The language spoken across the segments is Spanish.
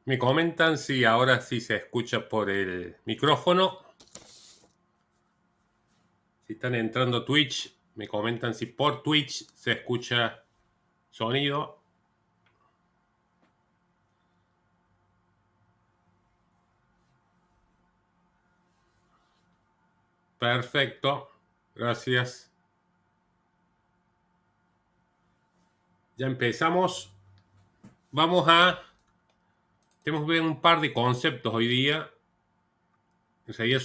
Me comentan si ahora sí se escucha por el micrófono. Si están entrando a Twitch, me comentan si por Twitch se escucha sonido. Perfecto, gracias. Ya empezamos. Tenemos que ver un par de conceptos hoy día. En realidad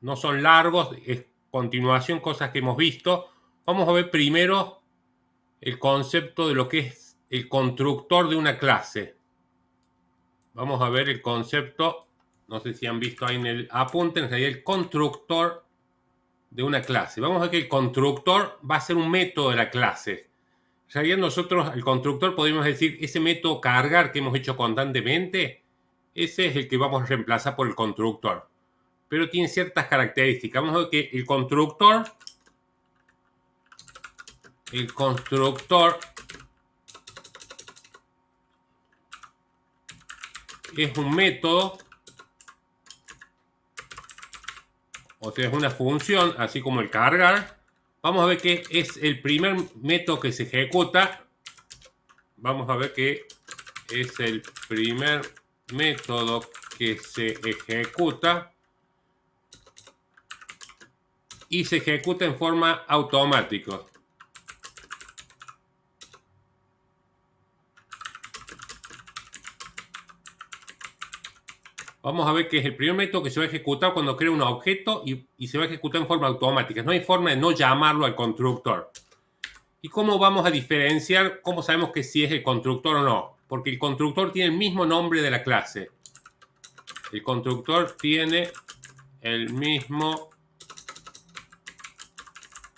no son largos, es continuación, cosas que hemos visto. Vamos a ver primero el concepto de lo que es el constructor de una clase. Vamos a ver el concepto, no sé si han visto ahí en el apunte, en realidad el constructor de una clase. Vamos a ver que el constructor va a ser un método de la clase. En realidad nosotros, el constructor, podemos decir, ese método cargar que hemos hecho constantemente, ese es el que vamos a reemplazar por el constructor. Pero tiene ciertas características. Vamos a ver que el constructor es un método, o sea, es una función, así como el cargar. Vamos a ver que es el primer método que se ejecuta. Vamos a ver que es el primer método que se ejecuta y se ejecuta en forma automática. Vamos a ver que es el primer método que se va a ejecutar cuando crea un objeto y se va a ejecutar en forma automática. No hay forma de no llamarlo al constructor. ¿Y cómo vamos a diferenciar? ¿Cómo sabemos que si es el constructor o no? Porque el constructor tiene el mismo nombre de la clase. El constructor tiene el mismo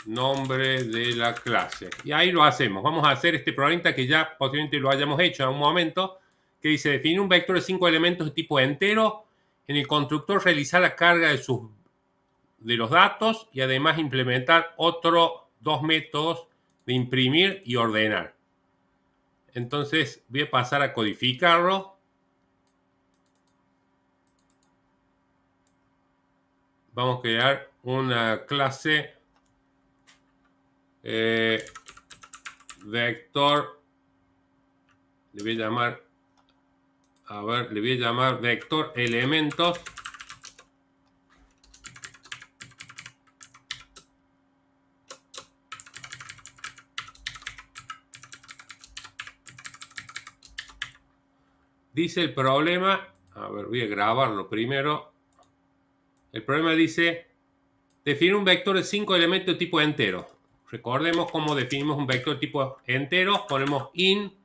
nombre de la clase. Y ahí lo hacemos. Vamos a hacer este problema que ya posiblemente lo hayamos hecho en un momento, que dice definir un vector de 5 elementos de tipo entero. En el constructor realizar la carga de los datos y además implementar otros dos métodos de imprimir y ordenar. Entonces voy a pasar a codificarlo. Vamos a crear una clase vector. Le voy a llamar vector elementos. Dice el problema, a ver, voy a grabarlo primero. El problema dice definir un vector de 5 elementos de tipo entero. Recordemos cómo definimos un vector de tipo entero. Ponemos in,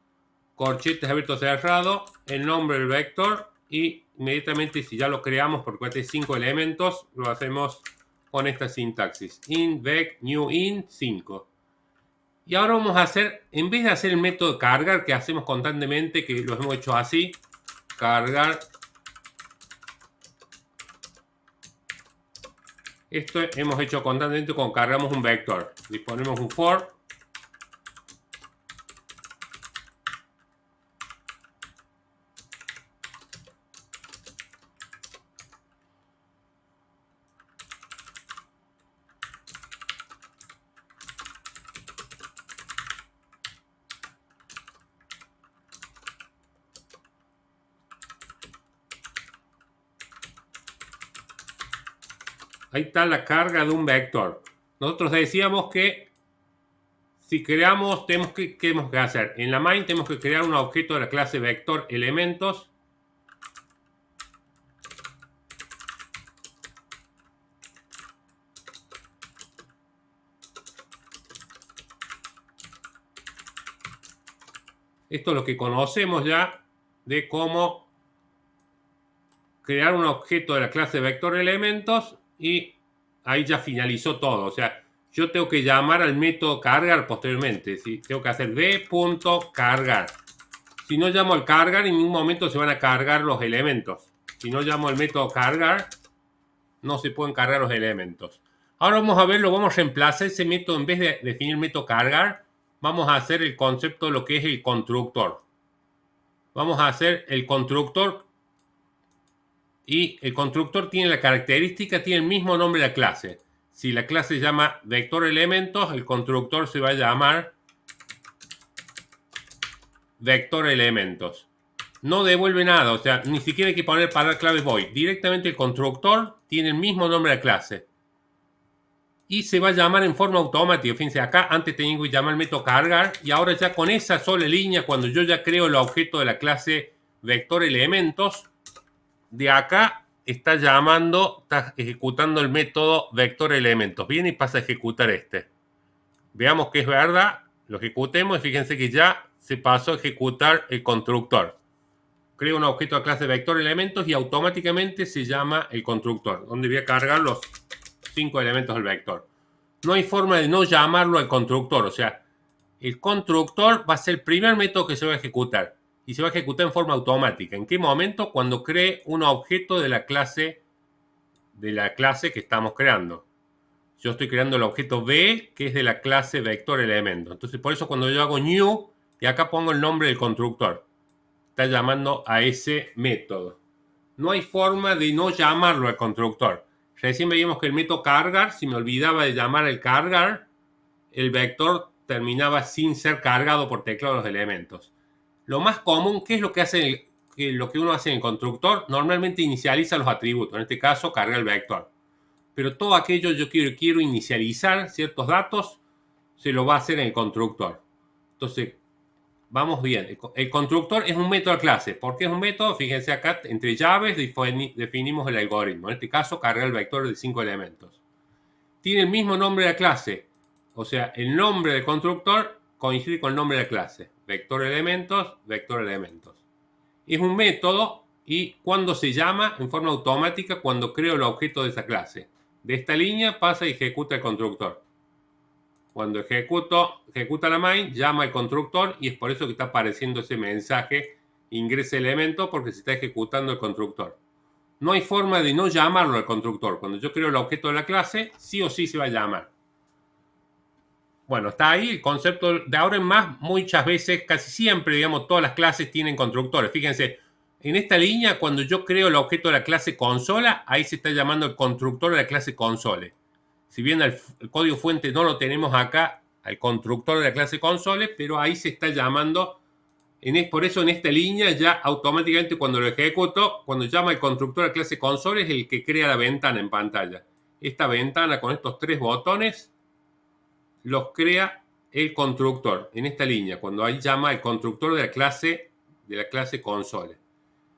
corchetes abierto cerrado, el nombre del vector y inmediatamente, si ya lo creamos porque tiene 5 elementos, lo hacemos con esta sintaxis. In, vec, new in, 5. Y ahora vamos a hacer, en vez de hacer el método de cargar que hacemos constantemente, que lo hemos hecho así, cargar. Esto hemos hecho constantemente cuando cargamos un vector. Disponemos un for. Ahí está la carga de un vector. Nosotros decíamos que si creamos, ¿qué tenemos que hacer? En la main tenemos que crear un objeto de la clase vector elementos. Esto es lo que conocemos ya de cómo crear un objeto de la clase vector elementos y ahí ya finalizó todo. O sea, yo tengo que llamar al método cargar posteriormente. ¿Sí? Tengo que hacer v.cargar. Si no llamo al cargar, en ningún momento se van a cargar los elementos. Si no llamo al método cargar, no se pueden cargar los elementos. Ahora vamos a verlo, vamos a reemplazar ese método, en vez de definir el método cargar, vamos a hacer el concepto de lo que es el constructor. vamos a hacer el constructor. Y el constructor tiene la característica, tiene el mismo nombre de la clase. Si la clase se llama vector elementos, el constructor se va a llamar vector elementos. No devuelve nada, o sea, ni siquiera hay que poner palabra clave void. Directamente el constructor tiene el mismo nombre de la clase. Y se va a llamar en forma automática. Fíjense, acá antes tenía que llamar el método cargar y ahora ya con esa sola línea, cuando yo ya creo el objeto de la clase vector elementos, de acá está llamando, está ejecutando el método vector elementos. Viene y pasa a ejecutar este. Veamos que es verdad, lo ejecutemos y fíjense que ya se pasó a ejecutar el constructor. Creo un objeto de clase vector elementos y automáticamente se llama el constructor, donde voy a cargar los 5 elementos del vector. No hay forma de no llamarlo al constructor, o sea, el constructor va a ser el primer método que se va a ejecutar y se va a ejecutar en forma automática. ¿En qué momento? Cuando cree un objeto de la clase que estamos creando. Yo estoy creando el objeto B, que es de la clase vector elemento. Entonces, por eso cuando yo hago new, y acá pongo el nombre del constructor, está llamando a ese método. No hay forma de no llamarlo al constructor. Recién veíamos que el método cargar, si me olvidaba de llamar el cargar, el vector terminaba sin ser cargado por teclado de los elementos. Lo más común, ¿qué es lo que hace lo que uno hace en el constructor? Normalmente inicializa los atributos, en este caso carga el vector. Pero todo aquello yo quiero inicializar ciertos datos, se lo va a hacer en el constructor. Entonces, vamos bien. El constructor es un método de clase. ¿Por qué es un método? Fíjense acá, entre llaves definimos el algoritmo. En este caso, carga el vector de 5 elementos. Tiene el mismo nombre de la clase. O sea, el nombre del constructor coincide con el nombre de la clase. Vector elementos, vector elementos. Es un método y cuando se llama en forma automática cuando creo el objeto de esa clase. De esta línea pasa y ejecuta el constructor. Cuando ejecuta la main, llama al constructor y es por eso que está apareciendo ese mensaje ingresa elemento porque se está ejecutando el constructor. No hay forma de no llamarlo al constructor. Cuando yo creo el objeto de la clase, sí o sí se va a llamar. Bueno, está ahí el concepto. De ahora en más, muchas veces, casi siempre, digamos, todas las clases tienen constructores. Fíjense, en esta línea, cuando yo creo el objeto de la clase consola, ahí se está llamando el constructor de la clase console. Si bien el código fuente no lo tenemos acá, al constructor de la clase console, pero ahí se está llamando. Por eso en esta línea ya automáticamente cuando lo ejecuto, cuando llama el constructor de la clase console es el que crea la ventana en pantalla. Esta ventana con estos 3 botones los crea el constructor en esta línea, cuando ahí llama el constructor de la clase console.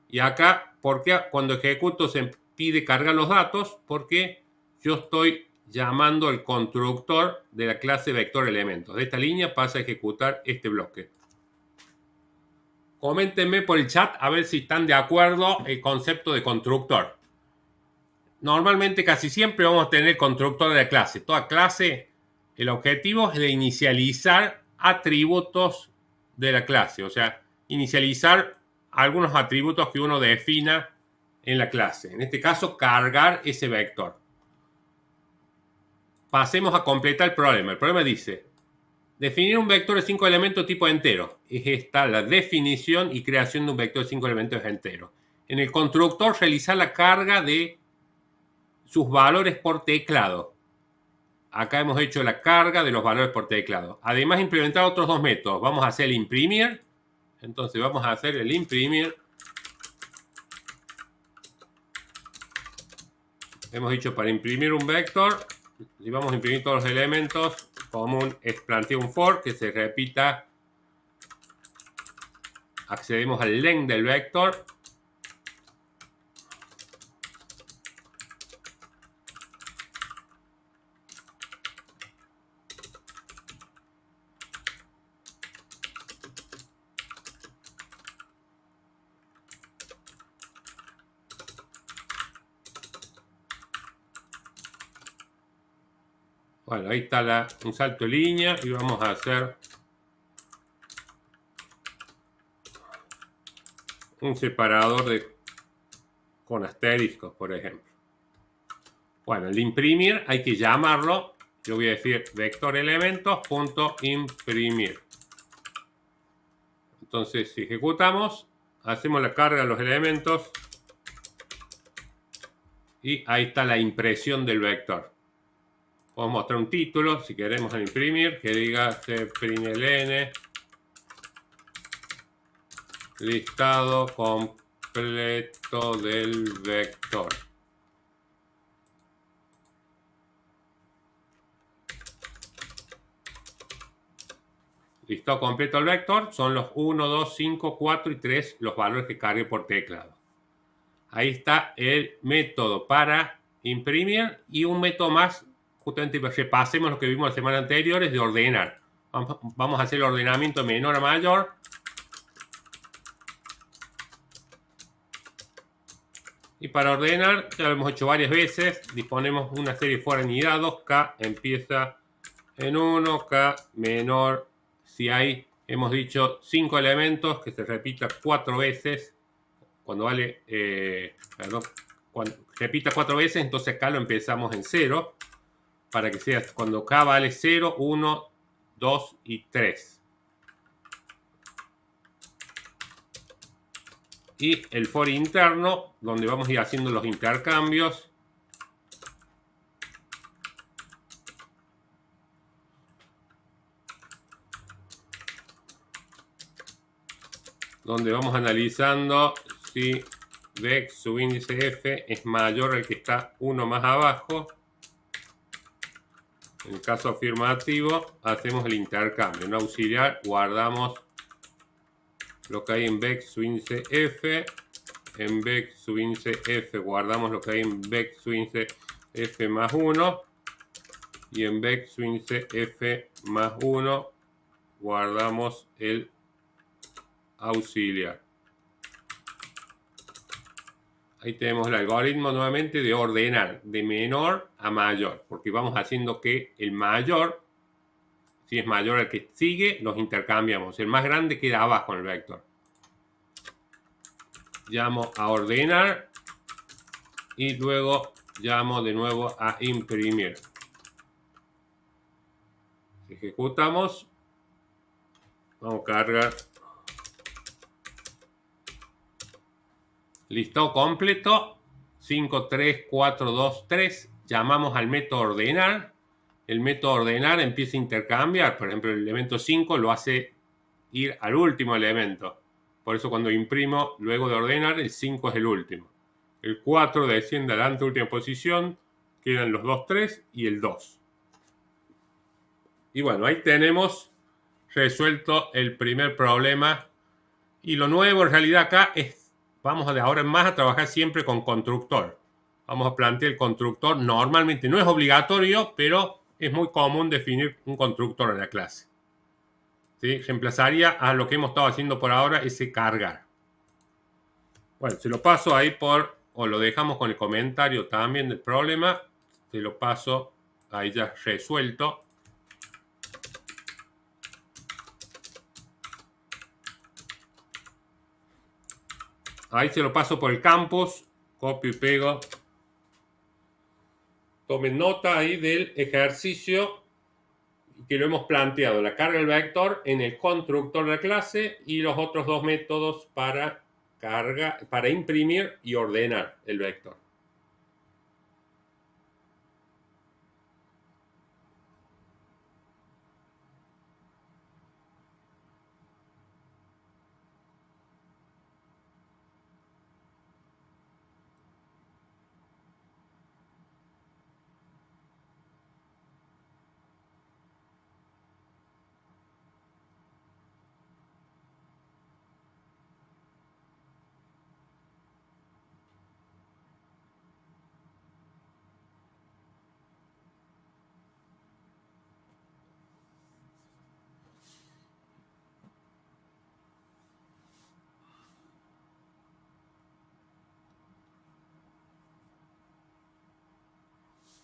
Y acá, ¿por qué cuando ejecuto se pide cargar los datos? Porque yo estoy llamando el constructor de la clase vector elementos. De esta línea pasa a ejecutar este bloque. Coméntenme por el chat a ver si están de acuerdo el concepto de constructor. Normalmente casi siempre vamos a tener constructor de la clase. Toda clase, el objetivo es de inicializar atributos de la clase. O sea, inicializar algunos atributos que uno defina en la clase. En este caso, cargar ese vector. Pasemos a completar el problema. El problema dice, definir un vector de 5 elementos tipo entero. Es esta la definición y creación de un vector de 5 elementos entero. En el constructor, realizar la carga de sus valores por teclado. Acá hemos hecho la carga de los valores por teclado. Además, implementar otros 2 métodos. Vamos a hacer el imprimir. Entonces, vamos a hacer el imprimir. Hemos dicho para imprimir un vector. Y vamos a imprimir todos los elementos. Común es plantear un for que se repita. Accedemos al length del vector. Bueno, ahí está un salto de línea y vamos a hacer un separador con asteriscos, por ejemplo. Bueno, el imprimir hay que llamarlo. Yo voy a decir vector elementos.imprimir. Entonces, si ejecutamos, hacemos la carga de los elementos y ahí está la impresión del vector. Podemos mostrar un título si queremos al imprimir que diga cprintln listado completo del vector. Listado completo del vector son los 1, 2, 5, 4 y 3 los valores que cargue por teclado. Ahí está el método para imprimir y un método más, justamente repasemos lo que vimos la semana anterior, es de ordenar. Vamos a hacer el ordenamiento de menor a mayor. Y para ordenar, ya lo hemos hecho varias veces, disponemos una serie de fuera anidados. K empieza en 1, K menor, si hay, hemos dicho 5 elementos, que se repita 4 veces. Cuando vale, cuando repita 4 veces, entonces acá lo empezamos en 0, para que sea cuando K vale 0, 1, 2 y 3. Y el for interno, donde vamos a ir haciendo los intercambios. Donde vamos analizando si vex subíndice f es mayor al que está 1 más abajo. En el caso afirmativo, hacemos el intercambio. En auxiliar, guardamos lo que hay en vex subíndice f. En vex subíndice f guardamos lo que hay en vex subíndice f más 1. Y en vex subíndice f más 1 guardamos el auxiliar. Ahí tenemos el algoritmo nuevamente de ordenar de menor a mayor, porque vamos haciendo que el mayor, si es mayor al que sigue, los intercambiamos. El más grande queda abajo en el vector. Llamo a ordenar y luego llamo de nuevo a imprimir. Si ejecutamos, vamos a cargar. Listado completo, 5, 3, 4, 2, 3. Llamamos al método ordenar. El método ordenar empieza a intercambiar. Por ejemplo, el elemento 5 lo hace ir al último elemento. Por eso cuando imprimo, luego de ordenar, el 5 es el último. El 4 desciende a la anteúltima posición. Quedan los 2, 3 y el 2. Y bueno, ahí tenemos resuelto el primer problema. Y lo nuevo en realidad acá es, vamos de ahora en más a trabajar siempre con constructor. Vamos a plantear el constructor. Normalmente no es obligatorio, pero es muy común definir un constructor en la clase. ¿Sí? Reemplazaría a lo que hemos estado haciendo por ahora, ese cargar. Bueno, se lo paso ahí o lo dejamos con el comentario también del problema. Se lo paso ahí ya resuelto. Ahí se lo paso por el campus, copio y pego. Tomen nota ahí del ejercicio que lo hemos planteado, la carga del vector en el constructor de la clase y los otros dos métodos para imprimir y ordenar el vector.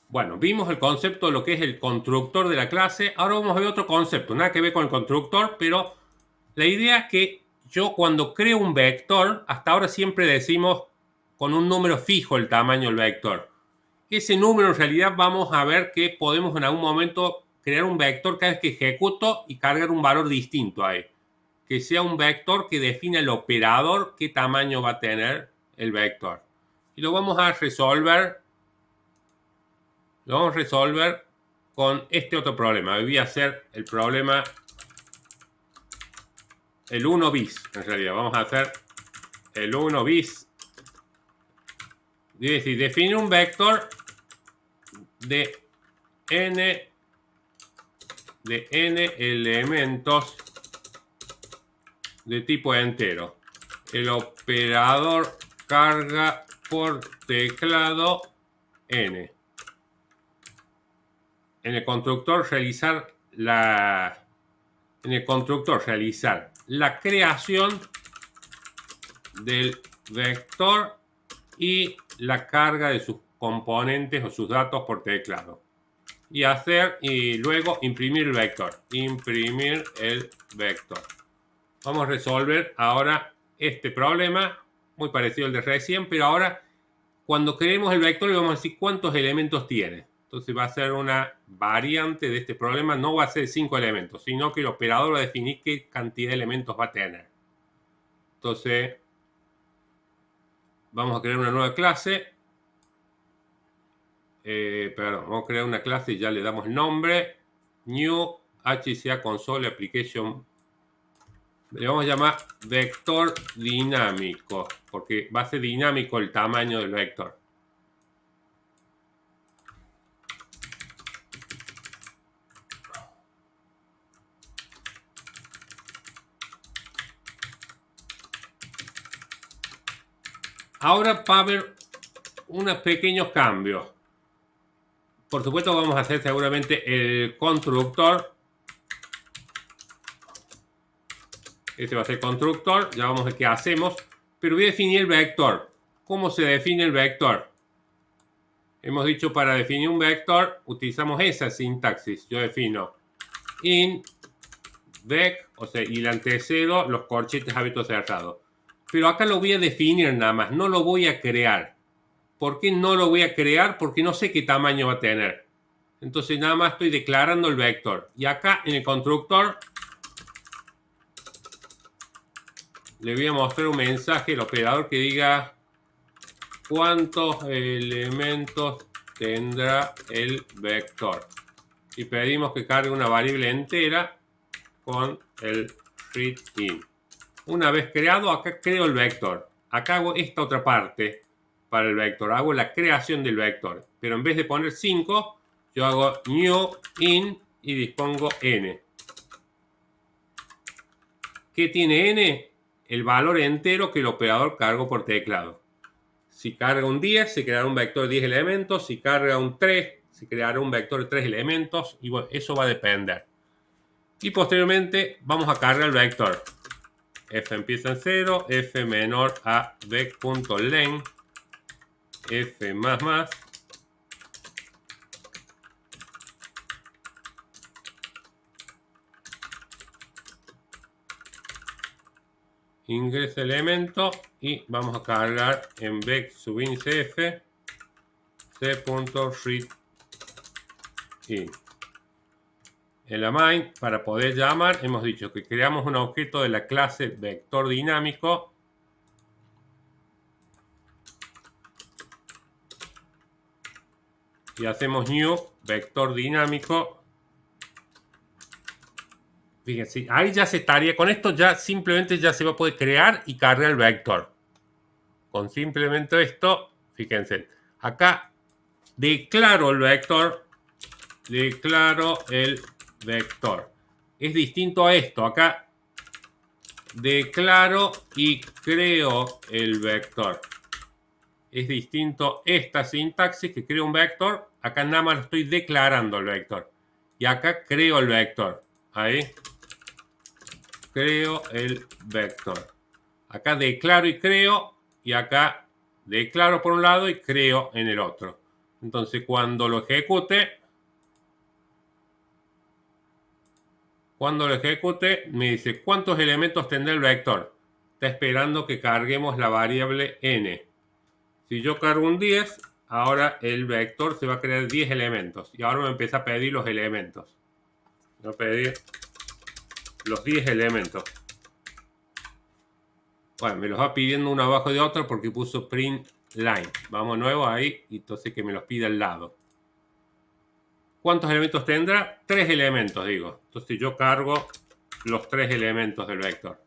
Bueno, vimos el concepto de lo que es el constructor de la clase. Ahora vamos a ver otro concepto, nada que ver con el constructor, pero la idea es que yo cuando creo un vector, hasta ahora siempre decimos con un número fijo el tamaño del vector. Ese número en realidad vamos a ver que podemos en algún momento crear un vector cada vez que ejecuto y cargar un valor distinto ahí. que sea un vector que define el operador qué tamaño va a tener el vector. Y lo vamos a resolver. Lo vamos a resolver con este otro problema. Voy a hacer el problema, el 1 bis, en realidad. Vamos a hacer el 1 bis. Es decir, define un vector de n elementos de tipo entero. El operador carga por teclado n. En el constructor realizar la creación del vector y la carga de sus componentes o sus datos por teclado. Y luego imprimir el vector. Imprimir el vector. Vamos a resolver ahora este problema, muy parecido al de recién, pero ahora cuando creemos el vector le vamos a decir cuántos elementos tiene. Entonces va a ser una variante de este problema, no va a ser 5 elementos, sino que el operador va a definir qué cantidad de elementos va a tener. Entonces vamos a crear una nueva clase. Vamos a crear una clase y ya le damos el nombre. New HCA Console Application. Le vamos a llamar vector dinámico, porque va a ser dinámico el tamaño del vector. Ahora va a haber unos pequeños cambios. Por supuesto vamos a hacer seguramente el constructor. Este va a ser constructor. Ya vamos a ver qué hacemos. Pero voy a definir el vector. ¿Cómo se define el vector? Hemos dicho para definir un vector utilizamos esa sintaxis. Yo defino int vec, o sea, y le antecedo los corchetes abiertos cerrados. Pero acá lo voy a definir nada más. No lo voy a crear. ¿Por qué no lo voy a crear? Porque no sé qué tamaño va a tener. Entonces nada más estoy declarando el vector. Y acá en el constructor le voy a mostrar un mensaje al operador que diga cuántos elementos tendrá el vector. Y pedimos que cargue una variable entera con el readIn. Una vez creado, acá creo el vector. Acá hago esta otra parte para el vector. Hago la creación del vector. Pero en vez de poner 5, yo hago new in y dispongo n. ¿Qué tiene n? El valor entero que el operador cargó por teclado. Si carga un 10, se creará un vector de 10 elementos. Si carga un 3, se creará un vector de 3 elementos. Y bueno, eso va a depender. Y posteriormente vamos a cargar el vector. F empieza en 0, F menor a vec.len, F más. Ingresa elemento y vamos a cargar en vec subíndice F c.readIn. En la main, para poder llamar, hemos dicho que creamos un objeto de la clase vector dinámico. Y hacemos new vector dinámico. Fíjense, ahí ya se estaría, con esto ya simplemente ya se va a poder crear y cargar el vector. Con simplemente esto, fíjense, acá declaro el vector. Es distinto a esto, acá declaro y creo el vector. Es distinto esta sintaxis que creo un vector, acá nada más lo estoy declarando el vector. Y acá creo el vector. Ahí. Creo el vector. Acá declaro y creo, y acá declaro por un lado y creo en el otro. Entonces cuando lo ejecute, me dice cuántos elementos tendrá el vector. Está esperando que carguemos la variable n. Si yo cargo un 10, ahora el vector se va a crear 10 elementos. Y ahora me empieza a pedir los elementos. Voy a pedir los 10 elementos. Bueno, me los va pidiendo uno abajo de otro porque puso print line. Vamos nuevo ahí y entonces que me los pida al lado. ¿Cuántos elementos tendrá? 3 elementos, digo. Entonces yo cargo los 3 elementos del vector.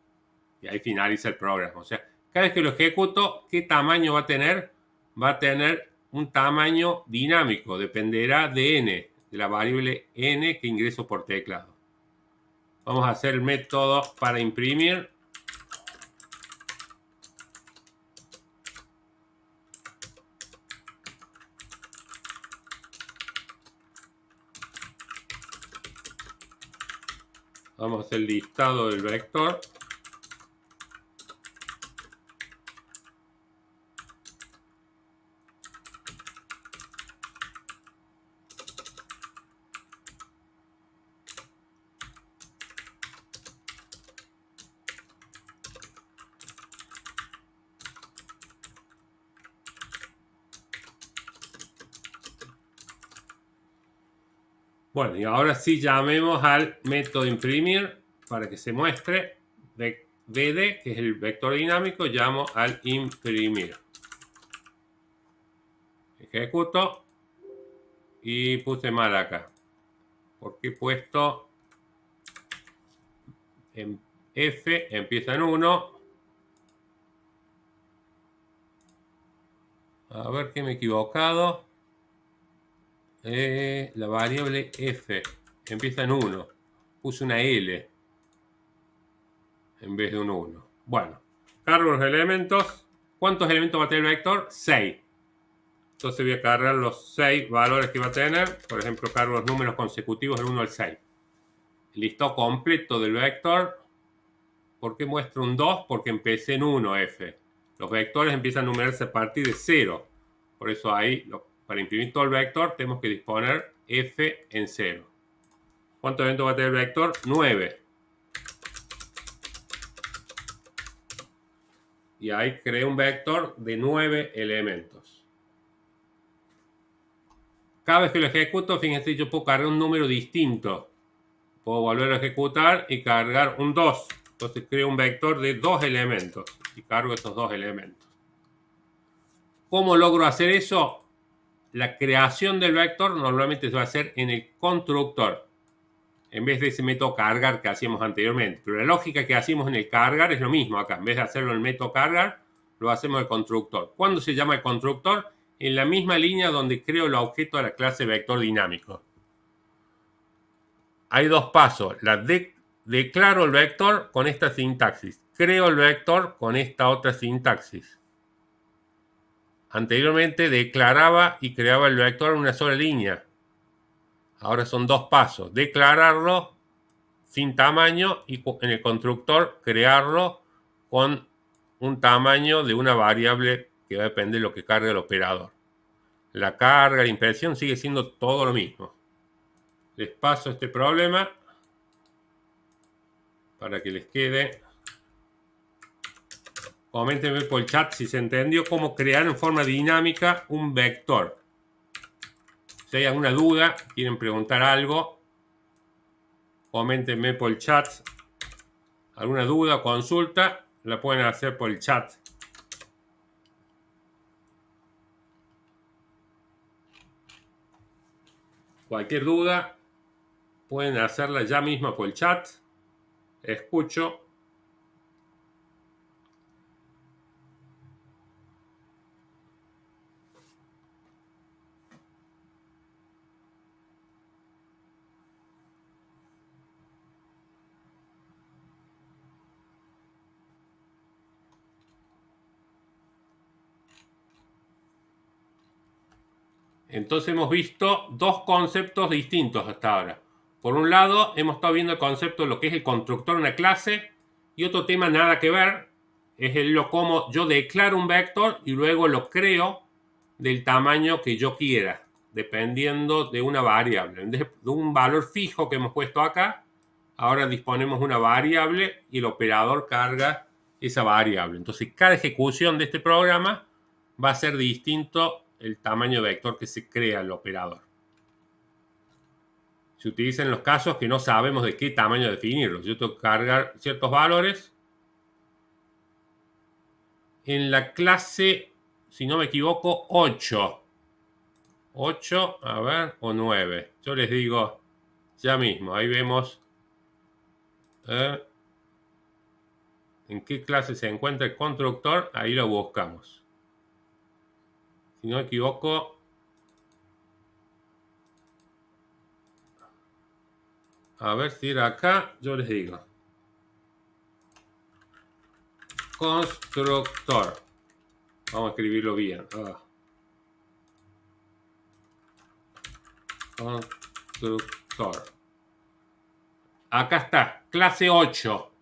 Y ahí finaliza el programa. O sea, cada vez que lo ejecuto, ¿qué tamaño va a tener? Va a tener un tamaño dinámico. Dependerá de n, de la variable n que ingreso por teclado. Vamos a hacer el método para imprimir. Vamos a hacer el listado del vector. Bueno, y ahora sí llamemos al método imprimir para que se muestre. VD, que es el vector dinámico, llamo al imprimir. Ejecuto y puse mal acá. Porque he puesto en F, empieza en 1. A ver que me he equivocado. La variable F empieza en 1. Puse una L en vez de un 1. Bueno, cargo los elementos. ¿Cuántos elementos va a tener el vector? 6. Entonces voy a cargar los 6 valores que va a tener. Por ejemplo, cargo los números consecutivos del 1 al 6. El listado completo del vector. ¿Por qué muestro un 2? Porque empecé en 1 F. Los vectores empiezan a numerarse a partir de 0. Por eso ahí, para imprimir todo el vector, tenemos que disponer F en 0. ¿Cuántos elementos va a tener el vector? 9. Y ahí creé un vector de 9 elementos. Cada vez que lo ejecuto, fíjense, yo puedo cargar un número distinto. Puedo volver a ejecutar y cargar un 2. Entonces creo un vector de 2 elementos y cargo esos 2 elementos. ¿Cómo logro hacer eso? La creación del vector normalmente se va a hacer en el constructor, en vez de ese método cargar que hacíamos anteriormente. Pero la lógica que hacíamos en el cargar es lo mismo acá. En vez de hacerlo en el método cargar, lo hacemos en el constructor. ¿Cuándo se llama el constructor? En la misma línea donde creo el objeto de la clase vector dinámico. Hay dos pasos. Declaro el vector con esta sintaxis. Creo el vector con esta otra sintaxis. Anteriormente declaraba y creaba el vector en una sola línea. Ahora son dos pasos. Declararlo sin tamaño y en el constructor crearlo con un tamaño de una variable que va a depender de lo que cargue el operador. La carga, la impresión sigue siendo todo lo mismo. Les paso este problema para que les quede. Coméntenme por el chat si se entendió cómo crear en forma dinámica un vector. Si hay alguna duda, quieren preguntar algo, coméntenme por el chat. Alguna duda o consulta, la pueden hacer por el chat. Cualquier duda, pueden hacerla ya misma por el chat. Escucho. Entonces hemos visto dos conceptos distintos hasta ahora. Por un lado, hemos estado viendo el concepto de lo que es el constructor de una clase, y otro tema nada que ver es lo cómo yo declaro un vector y luego lo creo del tamaño que yo quiera, dependiendo de una variable. De un valor fijo que hemos puesto acá, ahora disponemos una variable y el operador carga esa variable. Entonces, cada ejecución de este programa va a ser distinto el tamaño vector que se crea el operador. Se utiliza en los casos que no sabemos de qué tamaño definirlos. Yo tengo que cargar ciertos valores en la clase, si no me equivoco, 8. 8, a ver, o 9. Yo les digo ya mismo, ahí vemos en qué clase se encuentra el constructor, ahí lo buscamos. Si no me equivoco, a ver si era acá, yo les digo. Constructor. Vamos a escribirlo bien. Constructor. Acá está, clase 8.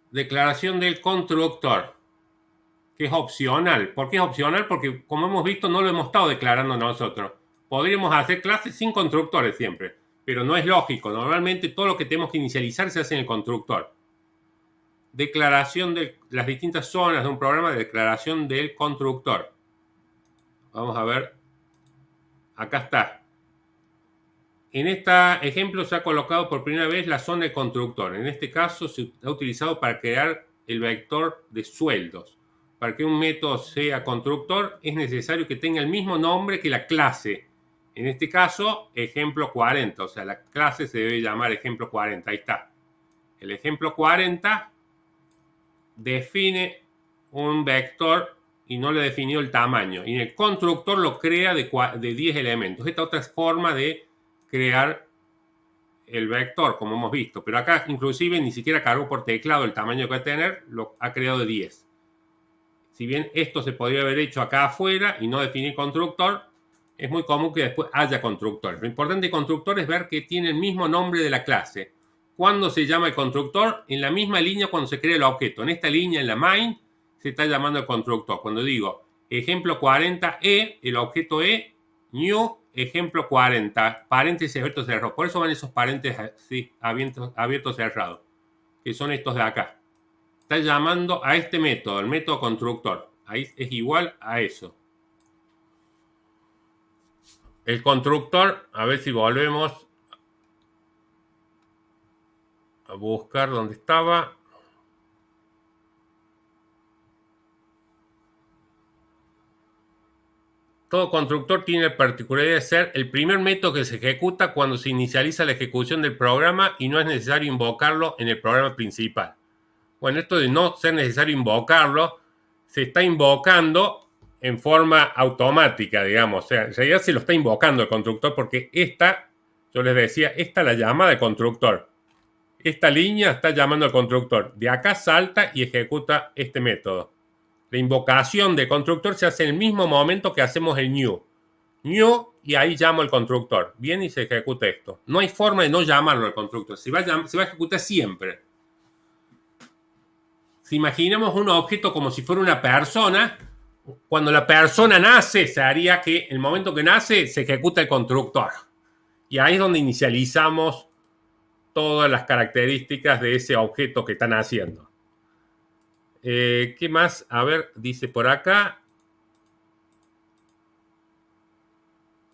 Declaración del constructor, que es opcional. ¿Por qué es opcional? Porque, como hemos visto, no lo hemos estado declarando nosotros. Podríamos hacer clases sin constructores siempre, pero no es lógico. Normalmente todo lo que tenemos que inicializar se hace en el constructor. Declaración de las distintas zonas de un programa de declaración del constructor. Vamos a ver. Acá está. En este ejemplo se ha colocado por primera vez la zona de constructor. En este caso se ha utilizado para crear el vector de sueldos. Para que un método sea constructor es necesario que tenga el mismo nombre que la clase. En este caso, ejemplo 40. O sea, la clase se debe llamar ejemplo 40. Ahí está. El ejemplo 40 define un vector y no le definió el tamaño. Y en el constructor lo crea de 10 elementos. Esta otra forma de crear el vector, como hemos visto. Pero acá inclusive ni siquiera cargó por teclado el tamaño que va a tener, lo ha creado de 10. Si bien esto se podría haber hecho acá afuera y no definir constructor, es muy común que después haya constructores. Lo importante de constructor es ver que tiene el mismo nombre de la clase. ¿Cuándo se llama el constructor? En la misma línea cuando se crea el objeto. En esta línea, en la main, se está llamando el constructor. Cuando digo ejemplo 40E, el objeto E, new, ejemplo 40, paréntesis abierto cerrado. Por eso van esos paréntesis sí, abiertos cerrados, que son estos de acá. Está llamando a este método, el método constructor. Ahí es igual a eso. El constructor, a ver si volvemos a buscar dónde estaba. Todo constructor tiene la particularidad de ser el primer método que se ejecuta cuando se inicializa la ejecución del programa y no es necesario invocarlo en el programa principal. Bueno, esto de no ser necesario invocarlo, se está invocando en forma automática, digamos. O sea, en realidad se lo está invocando el constructor porque esta, yo les decía, esta la llama de constructor. Esta línea está llamando al constructor. De acá salta y ejecuta este método. La invocación de constructor se hace en el mismo momento que hacemos el new. New y ahí llamo al constructor. Viene y se ejecuta esto. No hay forma de no llamarlo al constructor. Se va a ejecutar siempre. Si imaginamos un objeto como si fuera una persona, cuando la persona nace, se haría que el momento que nace se ejecuta el constructor. Y ahí es donde inicializamos todas las características de ese objeto que están haciendo. ¿Qué más? A ver, dice por acá.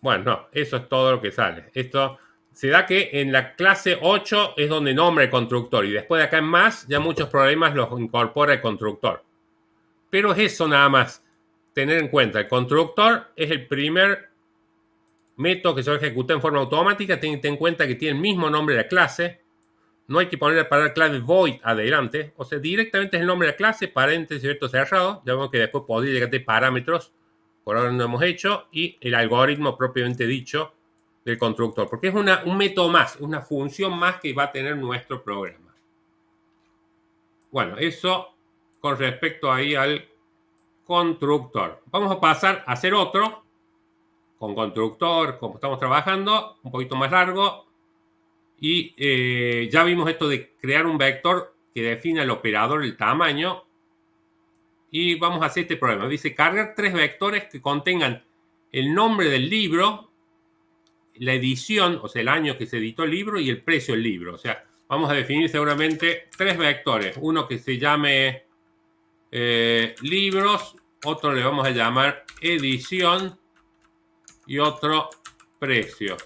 Bueno, no, eso es todo lo que sale. Esto se da que en la clase 8 es donde nombra el constructor y después de acá en más ya muchos problemas los incorpora el constructor. Pero es eso nada más. Tener en cuenta, el constructor es el primer método que se va a ejecutar en forma automática. Ten en cuenta que tiene el mismo nombre de la clase. No hay que poner la palabra clave void adelante. O sea, directamente es el nombre de la clase, paréntesis abierto cerrado. Ya vemos que después podría llegar a parámetros. Por ahora no hemos hecho. Y el algoritmo propiamente dicho del constructor. Porque es un método más, una función más que va a tener nuestro programa. Bueno, eso con respecto ahí al constructor. Vamos a pasar a hacer otro con constructor, como estamos trabajando, un poquito más largo. Y ya vimos esto de crear un vector que define el operador, el tamaño. Y vamos a hacer este problema. Dice cargar 3 vectores que contengan el nombre del libro, la edición, o sea, el año que se editó el libro y el precio del libro. O sea, vamos a definir seguramente 3 vectores. Uno que se llame libros, otro le vamos a llamar edición y otro precio.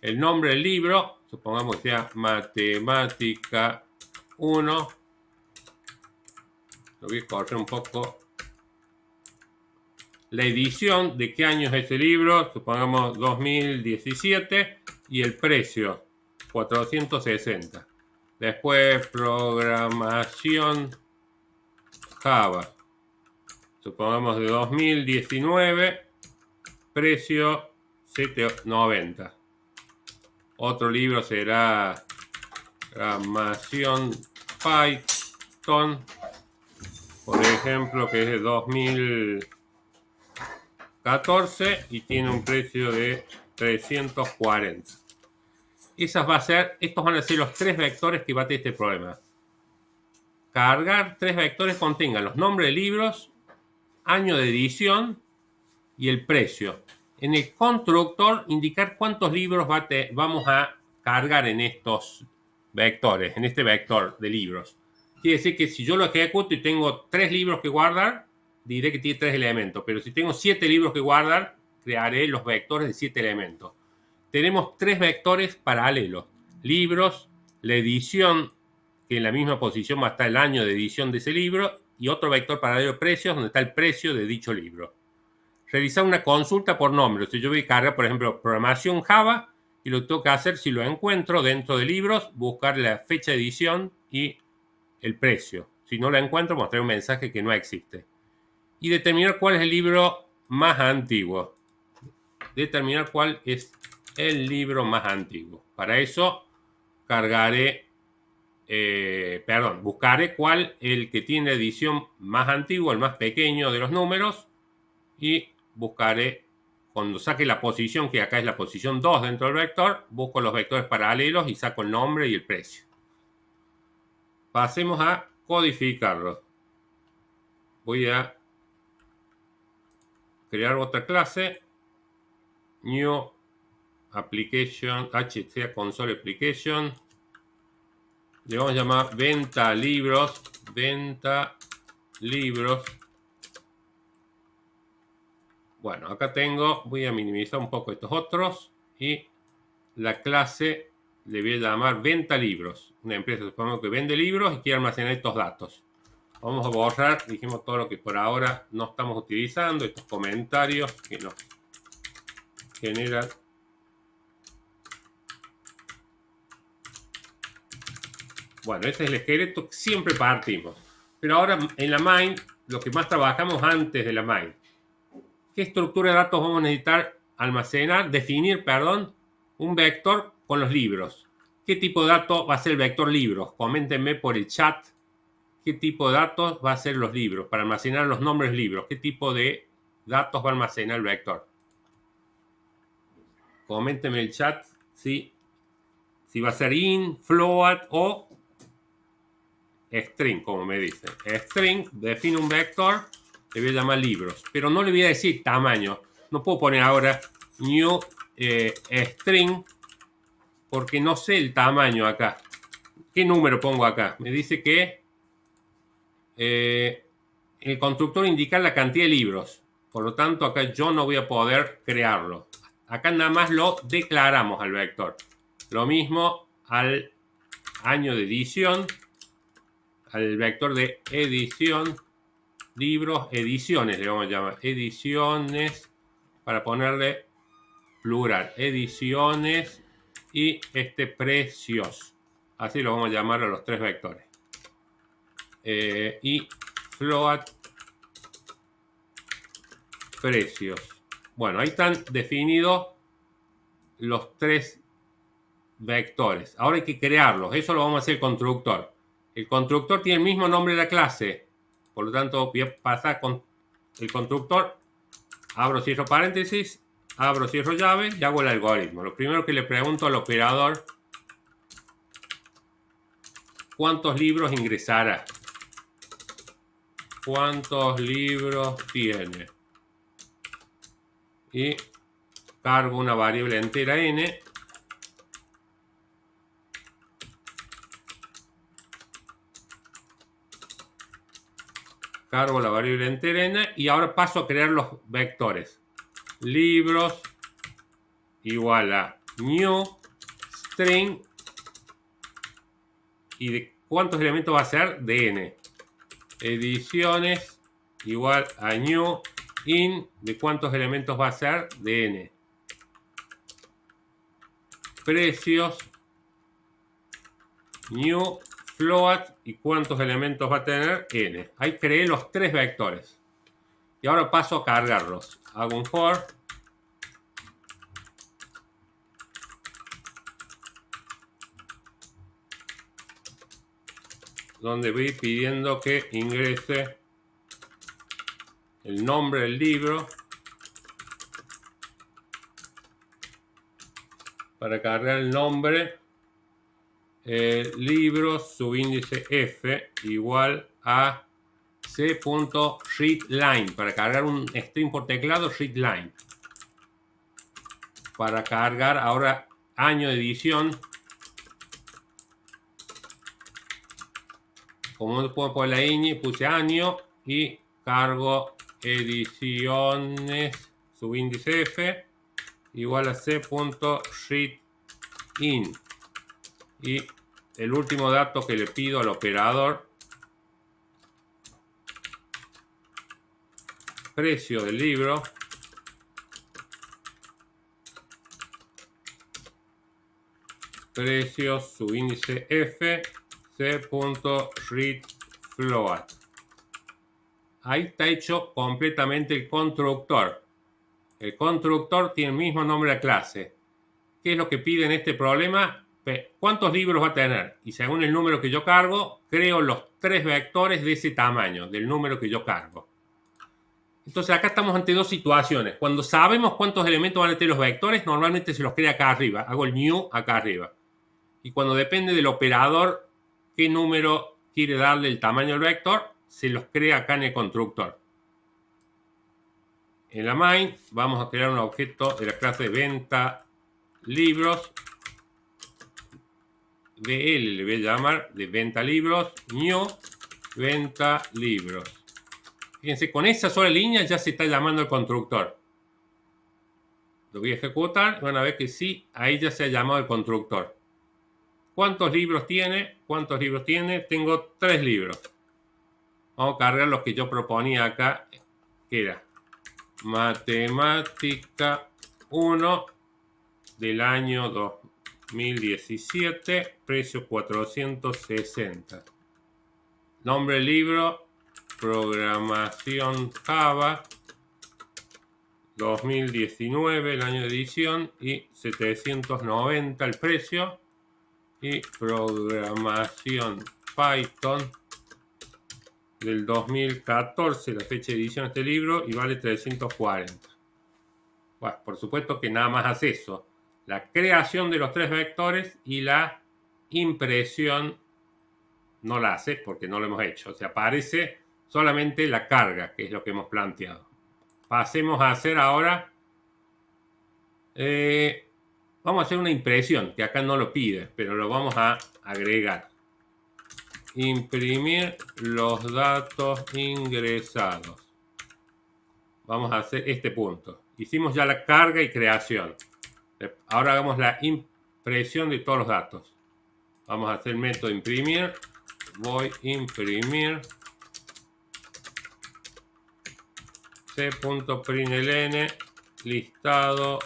El nombre del libro, supongamos que sea matemática 1. Lo voy a correr un poco la edición, de qué año es ese libro, supongamos 2017, y el precio, 460. Después, programación Java, supongamos de 2019, precio 790. Otro libro será programación Python, por ejemplo, que es de 2014 y tiene un precio de 340. Estos van a ser los 3 vectores que va a tener este problema. Cargar 3 vectores contengan los nombres de libros, año de edición y el precio. En el constructor, indicar cuántos libros vamos a cargar en estos vectores, en este vector de libros. Quiere decir que si yo lo ejecuto y tengo 3 libros que guardar, diré que tiene 3 elementos. Pero si tengo 7 libros que guardar, crearé los vectores de 7 elementos. Tenemos 3 vectores paralelos. Libros, la edición, que en la misma posición va a estar el año de edición de ese libro, y otro vector paralelo de precios, donde está el precio de dicho libro. Realizar una consulta por nombre. Si yo voy a cargar, por ejemplo, programación Java, y lo que tengo que hacer, si lo encuentro dentro de libros, buscar la fecha de edición y el precio. Si no lo encuentro, mostrar un mensaje que no existe. Y determinar cuál es el libro más antiguo. Determinar cuál es el libro más antiguo. Para eso buscaré cuál el que tiene edición más antigua, el más pequeño de los números, y buscaré, cuando saque la posición, que acá es la posición 2 dentro del vector, busco los vectores paralelos y saco el nombre y el precio. Pasemos a codificarlo. Voy a crear otra clase, New Application, HC Console Application. Le vamos a llamar venta libros. Bueno, acá voy a minimizar un poco estos otros y la clase le voy a llamar venta libros. Una empresa, supongo que vende libros y quiere almacenar estos datos. Vamos a borrar, dijimos, todo lo que por ahora no estamos utilizando, estos comentarios que nos generan. Bueno, este es el esqueleto que siempre partimos. Pero ahora en la main, lo que más trabajamos antes de la main. ¿Qué estructura de datos vamos a necesitar definir, un vector con los libros? ¿Qué tipo de datos va a ser el vector libros? Coméntenme por el chat qué tipo de datos va a ser los libros, para almacenar los nombres libros. ¿Qué tipo de datos va a almacenar el vector? Coméntenme el chat si va a ser int, float o string, como me dicen. String define un vector, le voy a llamar libros, pero no le voy a decir tamaño. No puedo poner ahora new string porque no sé el tamaño acá. ¿Qué número pongo acá? Me dice que el constructor indica la cantidad de libros. Por lo tanto, acá yo no voy a poder crearlo. Acá nada más lo declaramos al vector. Lo mismo al año de edición, al vector de edición, libros, ediciones, le vamos a llamar. Ediciones, para ponerle plural. Ediciones y precios. Así lo vamos a llamar a los 3 vectores. Y float precios. Bueno, ahí están definidos los 3 vectores. Ahora hay que crearlos. Eso lo vamos a hacer el constructor. El constructor tiene el mismo nombre de la clase. Por lo tanto, voy a pasar con el constructor. Abro, cierro paréntesis. Abro, cierro llave y hago el algoritmo. Lo primero que le pregunto al operador: ¿cuántos libros ingresará? ¿Cuántos libros tiene? Y cargo una variable entera n. Cargo la variable entera n y ahora paso a crear los vectores. Libros igual a new string. ¿Y de cuántos elementos va a ser? De n. Ediciones igual a new in de cuántos elementos va a ser de n. Precios new float y cuántos elementos va a tener n. Ahí creé los 3 vectores. Y ahora paso a cargarlos. Hago un for. Donde voy pidiendo que ingrese el nombre del libro. Para cargar el nombre, libro subíndice f igual a c.readLine. Para cargar un string por teclado, readLine. Para cargar ahora año de edición, como no puedo poner la ñ, puse año y cargo ediciones subíndice f igual a c.readIn. Y el último dato que le pido al operador, precio del libro, precio subíndice f c.readFloat. Ahí está hecho completamente el constructor. El constructor tiene el mismo nombre de clase. ¿Qué es lo que pide en este problema? ¿Cuántos libros va a tener? Y según el número que yo cargo, creo los 3 vectores de ese tamaño, del número que yo cargo. Entonces acá estamos ante 2 situaciones. Cuando sabemos cuántos elementos van a tener los vectores, normalmente se los crea acá arriba. Hago el new acá arriba. Y cuando depende del operador qué número quiere darle el tamaño del vector, se los crea acá en el constructor. En la main vamos a crear un objeto de la clase venta libros. DL le voy a llamar de venta libros, new venta libros. Fíjense, con esa sola línea ya se está llamando el constructor. Lo voy a ejecutar y van a ver que sí, ahí ya se ha llamado el constructor. ¿Cuántos libros tiene? ¿Cuántos libros tiene? Tengo 3 libros. Vamos a cargar los que yo proponía acá, que era Matemática 1 del año 2017, precio 460. Nombre del libro, Programación Java 2019, el año de edición, y 790 el precio. Y Programación Python del 2014, la fecha de edición de este libro, y vale 340. Bueno, por supuesto que nada más hace eso. La creación de los 3 vectores y la impresión no la hace porque no lo hemos hecho. O sea, aparece solamente la carga, que es lo que hemos planteado. Pasemos a hacer ahora... vamos a hacer una impresión, que acá no lo pide, pero lo vamos a agregar. Imprimir los datos ingresados. Vamos a hacer este punto. Hicimos ya la carga y creación. Ahora hagamos la impresión de todos los datos. Vamos a hacer el método imprimir. Voy a imprimir c.println listado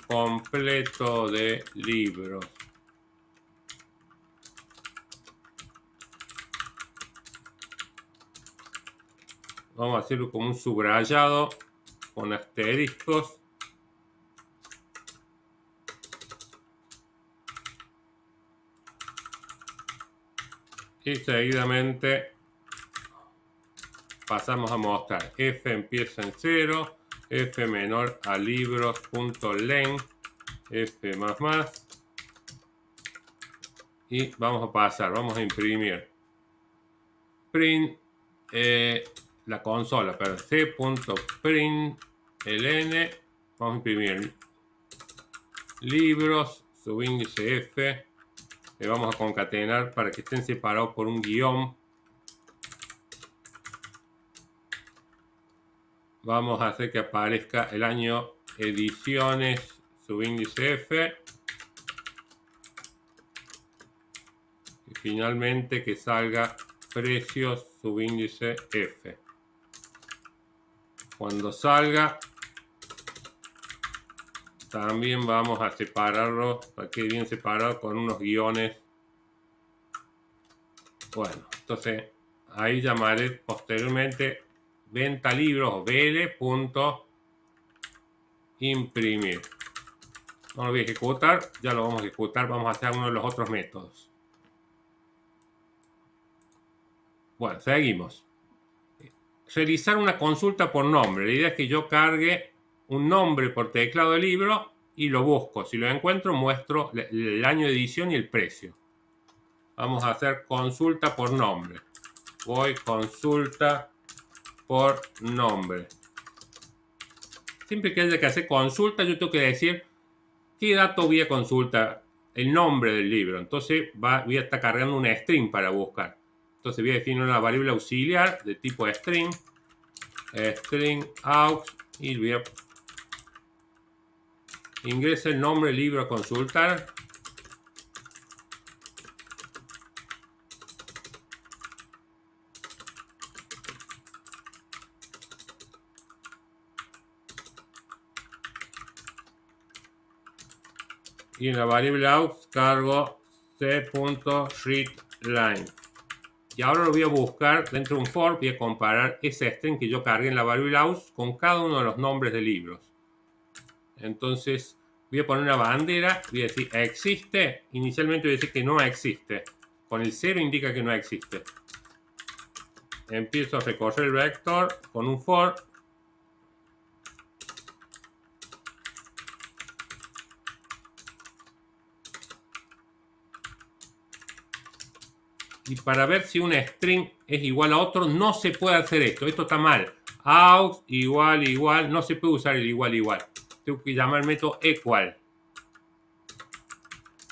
completo de libros. Vamos a hacerlo como un subrayado con asteriscos. Y seguidamente pasamos a mostrar f empieza en 0, f menor a libros.len, f más, y vamos a pasar, vamos a imprimir print la consola, perdón, c.println, vamos a imprimir libros, subíndice f, le vamos a concatenar para que estén separados por un guión. Vamos a hacer que aparezca el año ediciones subíndice f. Y finalmente que salga precios subíndice f. Cuando salga, también vamos a separarlo, para que quede bien separado con unos guiones. Bueno, entonces ahí llamaré posteriormente venta libros o bl.imprimir. No lo voy a ejecutar, ya lo vamos a ejecutar, vamos a hacer uno de los otros métodos. Bueno, seguimos. Realizar una consulta por nombre. La idea es que yo cargue un nombre por teclado de libro y lo busco. Si lo encuentro, muestro el año de edición y el precio. Vamos a hacer consulta por nombre. Voy consulta por nombre. Siempre que haya que hacer consulta, yo tengo que decir qué dato voy a consultar. El nombre del libro. Entonces voy a estar cargando una string para buscar. Entonces voy a definir una variable auxiliar de tipo string. String aux y voy a ingresa el nombre del libro a consultar. Y en la variable aux cargo c.readLine. Y ahora lo voy a buscar dentro de un for, voy a comparar ese string que yo cargué en la variable aux con cada uno de los nombres de libros. Entonces voy a poner una bandera, voy a decir existe, inicialmente voy a decir que no existe. Con el 0 indica que no existe. Empiezo a recorrer el vector con un for. Y para ver si un string es igual a otro, no se puede hacer esto. Esto está mal. Aux igual, igual. No se puede usar el igual, igual. Tengo que llamar el método equal.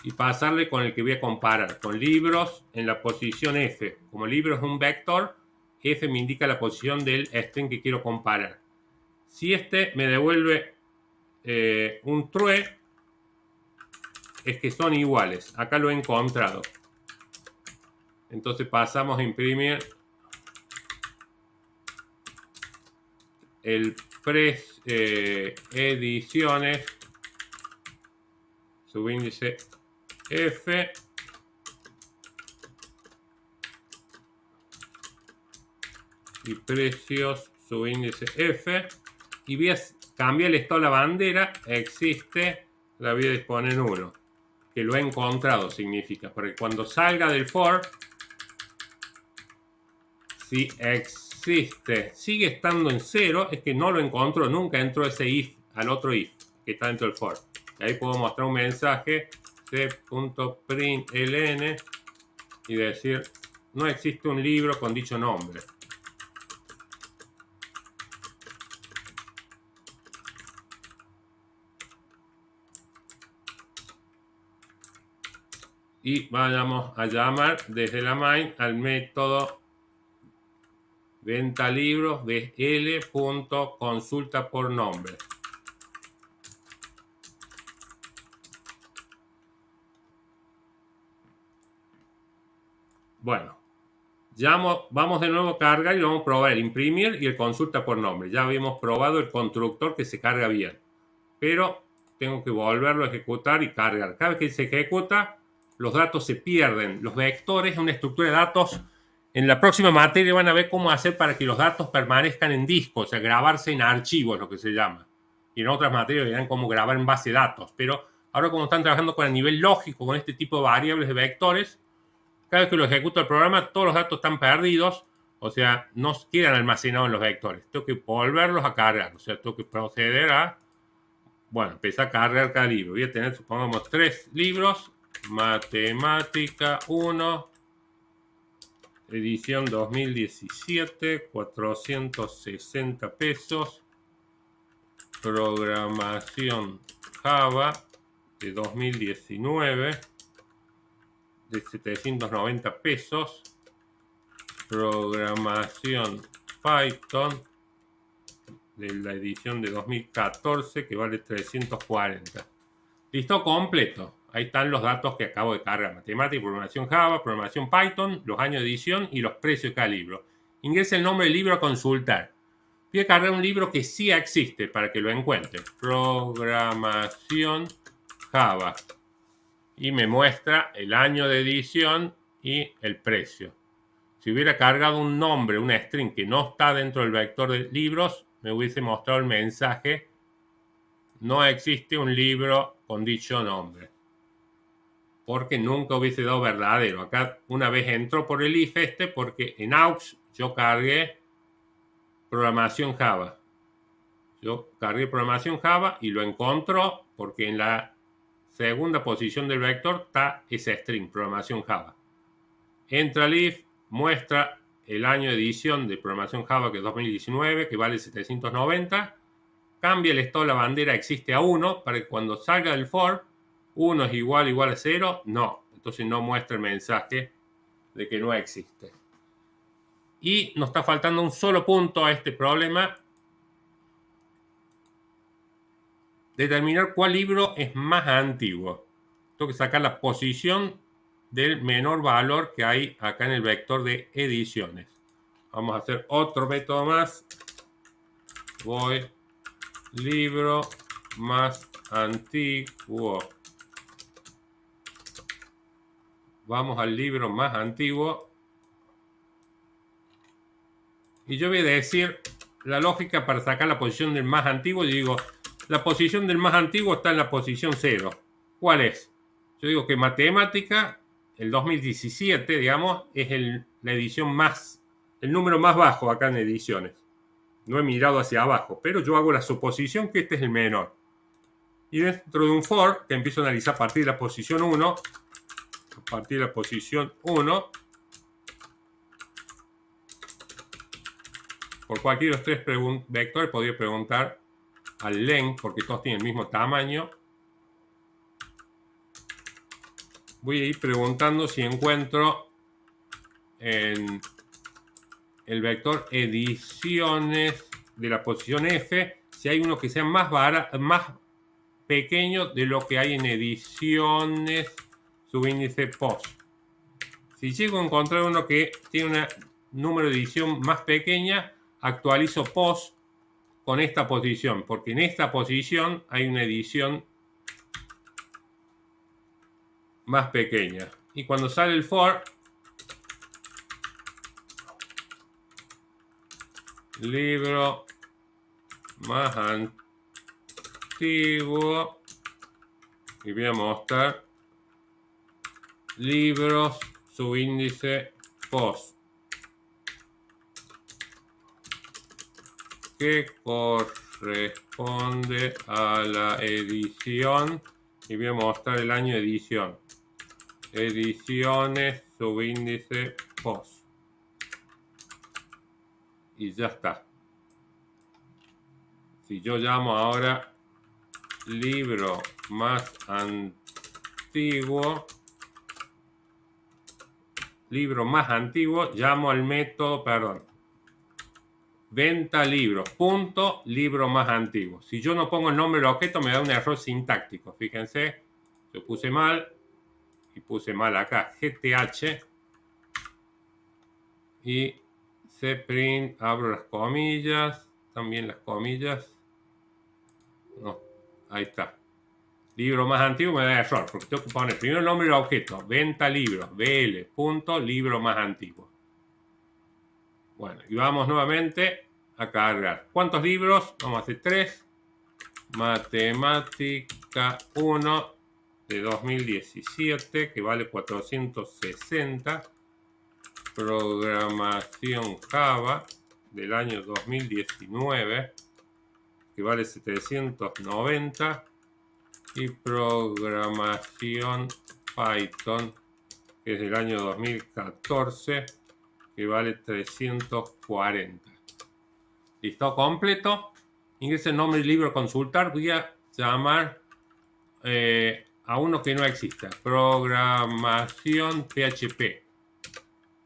Y pasarle con el que voy a comparar. Con libros en la posición F. Como libro es un vector, F me indica la posición del string que quiero comparar. Si este me devuelve un true, es que son iguales. Acá lo he encontrado. Entonces pasamos a imprimir el ediciones subíndice F y precios subíndice F y voy a cambiar el estado de la bandera. Existe, la voy a poner en 1, que lo he encontrado significa, porque cuando salga del for, si existe sigue estando en 0, es que no lo encontró, nunca entró ese if al otro if que está dentro del for. Y ahí puedo mostrar un mensaje c.println y decir no existe un libro con dicho nombre. Y vayamos a llamar desde la main al método venta libros de l.consulta por nombre. Bueno, vamos de nuevo a cargar y vamos a probar el imprimir y el consulta por nombre. Ya habíamos probado el constructor que se carga bien, pero tengo que volverlo a ejecutar y cargar. Cada vez que se ejecuta, los datos se pierden. Los vectores, una estructura de datos. En la próxima materia van a ver cómo hacer para que los datos permanezcan en disco, o sea, grabarse en archivos, lo que se llama. Y en otras materias verán cómo grabar en base de datos. Pero ahora como están trabajando con el nivel lógico, con este tipo de variables de vectores, cada vez que lo ejecuta el programa, todos los datos están perdidos, o sea, no quedan almacenados en los vectores. Tengo que volverlos a cargar, o sea, tengo que proceder a, bueno, empezar a cargar cada libro. Voy a tener, supongamos, 3 libros. Matemática 1, edición 2017, 460 pesos. Programación Java de 2019, de 790 pesos. Programación Python de la edición de 2014 que vale 340. Listo, completo. Ahí están los datos que acabo de cargar. Matemática, programación Java, programación Python, los años de edición y los precios de cada libro. Ingresa el nombre del libro a consultar. Voy a cargar un libro que sí existe para que lo encuentre. Programación Java. Y me muestra el año de edición y el precio. Si hubiera cargado un nombre, una string que no está dentro del vector de libros, me hubiese mostrado el mensaje: no existe un libro con dicho nombre. Porque nunca hubiese dado verdadero. Acá una vez entró por el if porque en aux yo cargué programación Java. Yo cargué programación Java y lo encontró porque en la segunda posición del vector está esa string, programación Java. Entra al if, muestra el año de edición de programación Java, que es 2019, que vale 790. Cambia el estado de la bandera existe a 1 para que cuando salga del for, 1 es igual a 0. No, entonces no muestra el mensaje de que no existe. Y nos está faltando un solo punto a este problema: determinar cuál libro es más antiguo. Tengo que sacar la posición del menor valor que hay acá en el vector de ediciones. Vamos a hacer otro método más. Voy libro más antiguo. Vamos al libro más antiguo. Y yo voy a decir la lógica para sacar la posición del más antiguo. Y digo, la posición del más antiguo está en la posición 0. ¿Cuál es? Yo digo que matemática, el 2017, digamos, es la edición más, el número más bajo acá en ediciones. No he mirado hacia abajo, pero yo hago la suposición que este es el menor. Y dentro de un for, que empiezo a analizar a partir de la posición 1, por cualquiera de los tres vectores podría preguntar al len, porque todos tienen el mismo tamaño. Voy a ir preguntando si encuentro en el vector ediciones de la posición F, si hay uno que sea más pequeño de lo que hay en ediciones subíndice post. Si llego a encontrar uno que tiene un número de edición más pequeña, actualizo post con esta posición, porque en esta posición hay una edición más pequeña. Y cuando sale el for, libro más antiguo, y voy a mostrar libros subíndice post, que corresponde a la edición, y voy a mostrar el año de edición. Ediciones subíndice post. Y ya está. Si yo llamo ahora libro más antiguo, llamo al método, venta libros, punto, libro más antiguo. Si yo no pongo el nombre del objeto, me da un error sintáctico. Fíjense, yo puse mal y puse mal acá, GTH, y cprint, abro las comillas, también las comillas. No, ahí está. Libro más antiguo me da error, porque tengo que poner primero el nombre del objeto, venta libros, BL, punto, libro más antiguo. Bueno, y vamos nuevamente a cargar. ¿Cuántos libros? Vamos a hacer 3. Matemática 1 de 2017, que vale 460. Programación Java del año 2019, que vale 790. Y programación Python, que es del año 2014, que vale 340. Listo, completo. Ingrese el nombre del libro a consultar. Voy a llamar a uno que no exista. Programación PHP.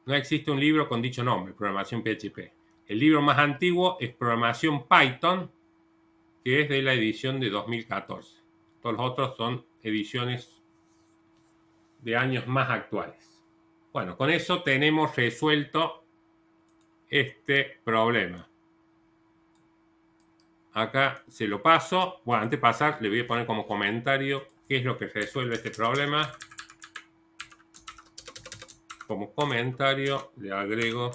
No existe un libro con dicho nombre, programación PHP. El libro más antiguo es programación Python, que es de la edición de 2014. Todos los otros son ediciones de años más actuales. Bueno, con eso tenemos resuelto este problema. Acá se lo paso. Bueno, antes de pasar, le voy a poner como comentario qué es lo que resuelve este problema. Como comentario le agrego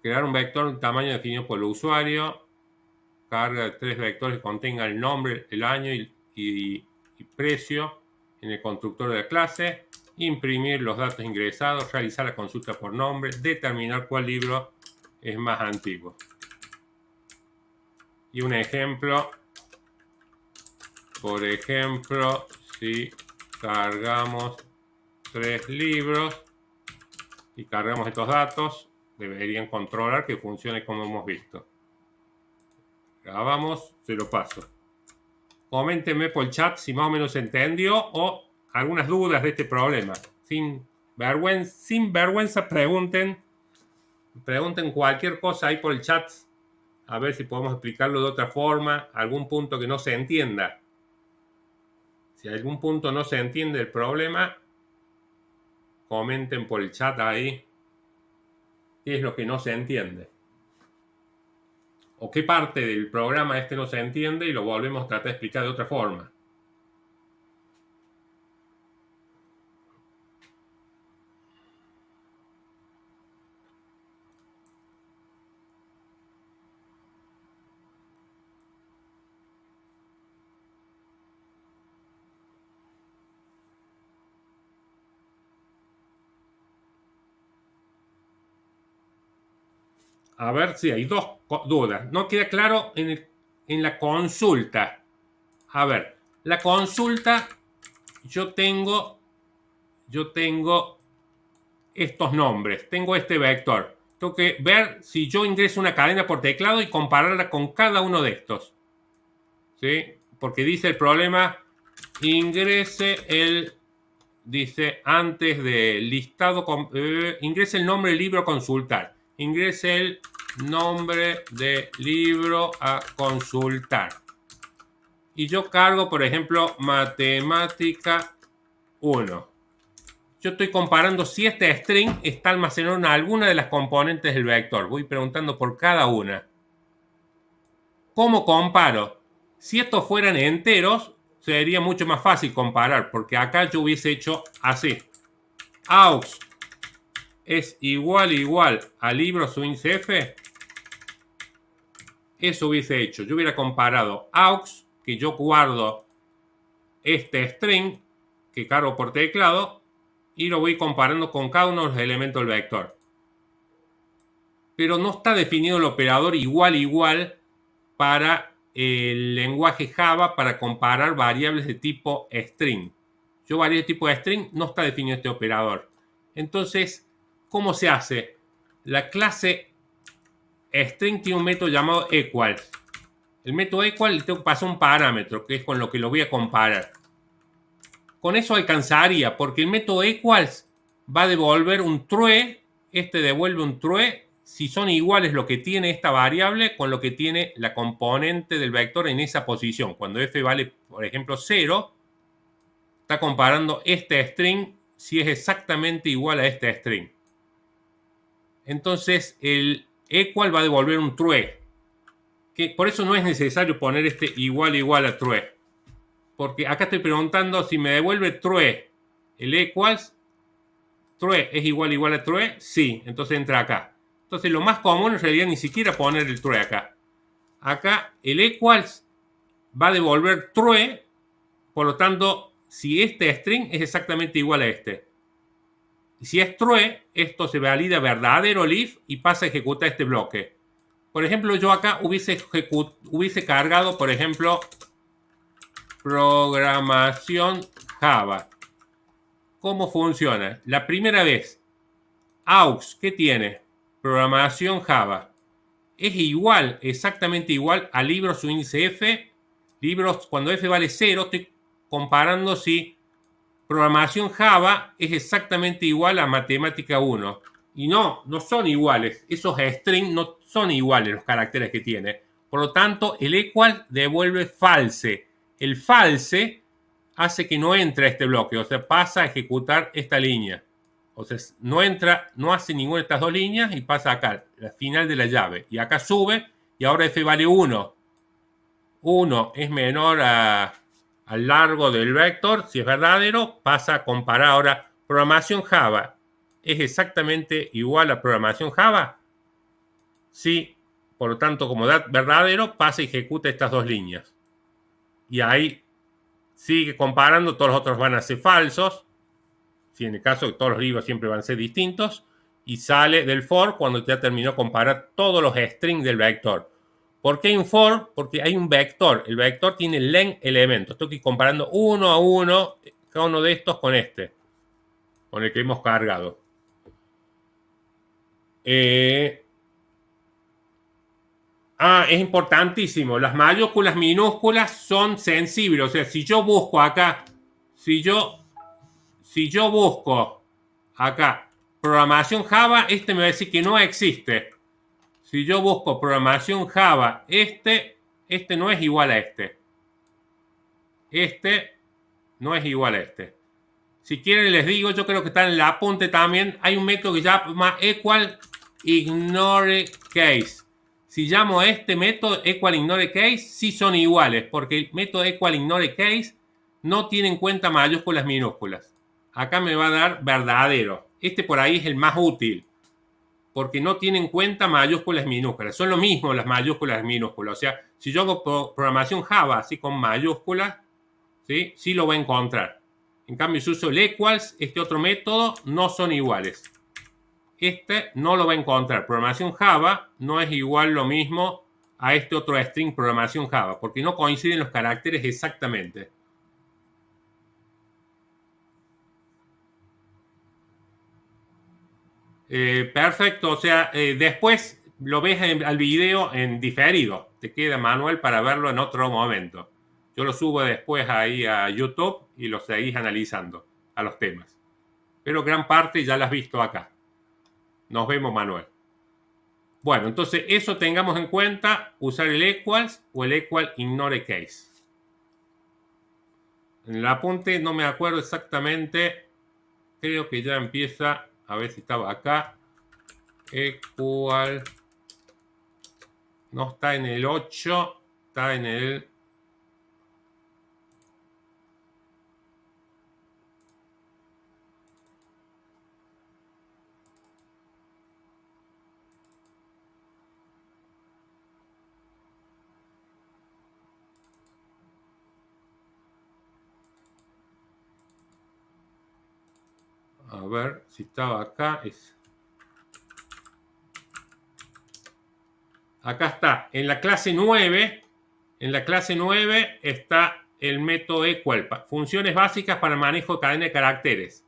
crear un vector de tamaño definido por el usuario, carga de 3 vectores que contenga el nombre, el año y precio en el constructor de la clase, imprimir los datos ingresados, realizar la consulta por nombre, determinar cuál libro es más antiguo. Y un ejemplo, por ejemplo, si cargamos 3 libros y cargamos estos datos, deberían controlar que funcione como hemos visto. Grabamos, se lo paso. Coméntenme por el chat si más o menos se entendió o algunas dudas de este problema. Sin vergüenza pregunten cualquier cosa ahí por el chat. A ver si podemos explicarlo de otra forma. Algún punto que no se entienda. Si algún punto no se entiende el problema, comenten por el chat ahí qué es lo que no se entiende. O qué parte del programa este no se entiende y lo volvemos a tratar de explicar de otra forma. A ver si hay dos dudas. No queda claro en la consulta. A ver, la consulta, yo tengo estos nombres, tengo este vector. Tengo que ver si yo ingreso una cadena por teclado y compararla con cada uno de estos. ¿Sí? Porque dice el problema, dice antes del listado, ingrese el nombre del libro a consultar. Ingrese el nombre de libro a consultar. Y yo cargo, por ejemplo, matemática 1. Yo estoy comparando si este string está almacenado en alguna de las componentes del vector. Voy preguntando por cada una. ¿Cómo comparo? Si estos fueran enteros, sería mucho más fácil comparar, porque acá yo hubiese hecho así. aux es igual a libro swing-cf. Eso hubiese hecho. Yo hubiera comparado aux, que yo guardo este string que cargo por teclado, y lo voy comparando con cada uno de los elementos del vector. Pero no está definido el operador igual para el lenguaje Java para comparar variables de tipo string. Yo variable de tipo string no está definido este operador. Entonces, ¿cómo se hace? La clase string tiene un método llamado equals. El método equal le tengo que pasar un parámetro, que es con lo que lo voy a comparar. Con eso alcanzaría, porque el método equals va a devolver un true. Este devuelve un true si son iguales lo que tiene esta variable con lo que tiene la componente del vector en esa posición. Cuando f vale, por ejemplo, 0, está comparando este string si es exactamente igual a este string. Entonces, el equal va a devolver un true. Que por eso no es necesario poner este igual a true. Porque acá estoy preguntando si me devuelve true el equals. True es igual a true, sí, entonces entra acá. Entonces lo más común en realidad ni siquiera poner el true acá. Acá el equals va a devolver true, por lo tanto, si este string es exactamente igual a este. Y si es true, esto se valida verdadero leaf y pasa a ejecutar este bloque. Por ejemplo, yo acá hubiese cargado, por ejemplo, programación Java. ¿Cómo funciona? La primera vez, aux, ¿qué tiene? Programación Java. Es igual, exactamente igual a libros swing-cf. Libros, cuando f vale 0, estoy comparando si programación Java es exactamente igual a matemática 1. Y no son iguales. Esos strings no son iguales los caracteres que tiene. Por lo tanto, el equal devuelve false. El false hace que no entre a este bloque, o sea, pasa a ejecutar esta línea. O sea, no entra, no hace ninguna de estas dos líneas y pasa acá, la final de la llave. Y acá sube y ahora f vale 1. 1 es menor al largo del vector. Si es verdadero, pasa a comparar. Ahora, programación Java es exactamente igual a programación Java. Sí, por lo tanto, como verdadero, pasa y ejecuta estas dos líneas. Y ahí sigue comparando, todos los otros van a ser falsos. Si en el caso de todos los libros siempre van a ser distintos. Y sale del for cuando ya terminó de comparar todos los strings del vector. ¿Por qué hay un for? Porque hay un vector. El vector tiene len elementos. Estoy comparando uno a uno cada uno de estos con este, con el que hemos cargado. Es importantísimo. Las mayúsculas, minúsculas son sensibles. O sea, si yo busco acá, si yo busco acá programación Java, este me va a decir que no existe. Si yo busco programación Java, este no es igual a este. Este no es igual a este. Si quieren les digo, yo creo que está en el apunte también. Hay un método que se llama equal ignore case. Si llamo a este método equal ignore case, sí son iguales, porque el método equal ignore case no tiene en cuenta mayúsculas minúsculas. Acá me va a dar verdadero. Este por ahí es el más útil, porque no tiene en cuenta mayúsculas minúsculas. Son lo mismo las mayúsculas minúsculas. O sea, si yo hago programación Java así con mayúsculas, sí lo va a encontrar. En cambio, si uso el equals, este otro método, no son iguales. Este no lo va a encontrar. Programación Java no es igual lo mismo a este otro string programación Java, porque no coinciden los caracteres exactamente. Perfecto, o sea, después lo ves al video en diferido. Te queda manual para verlo en otro momento. Yo lo subo después ahí a YouTube y lo seguís analizando a los temas. Pero gran parte ya la has visto acá. Nos vemos, Manuel. Bueno, entonces eso tengamos en cuenta, usar el equals o el equal ignore case. En el apunte no me acuerdo exactamente, creo que ya empieza, a ver si estaba acá, equal, no está en el 8, está en el... A ver si estaba acá. Acá está. En la clase 9. En la clase 9 está el método equal. Funciones básicas para el manejo de cadena de caracteres.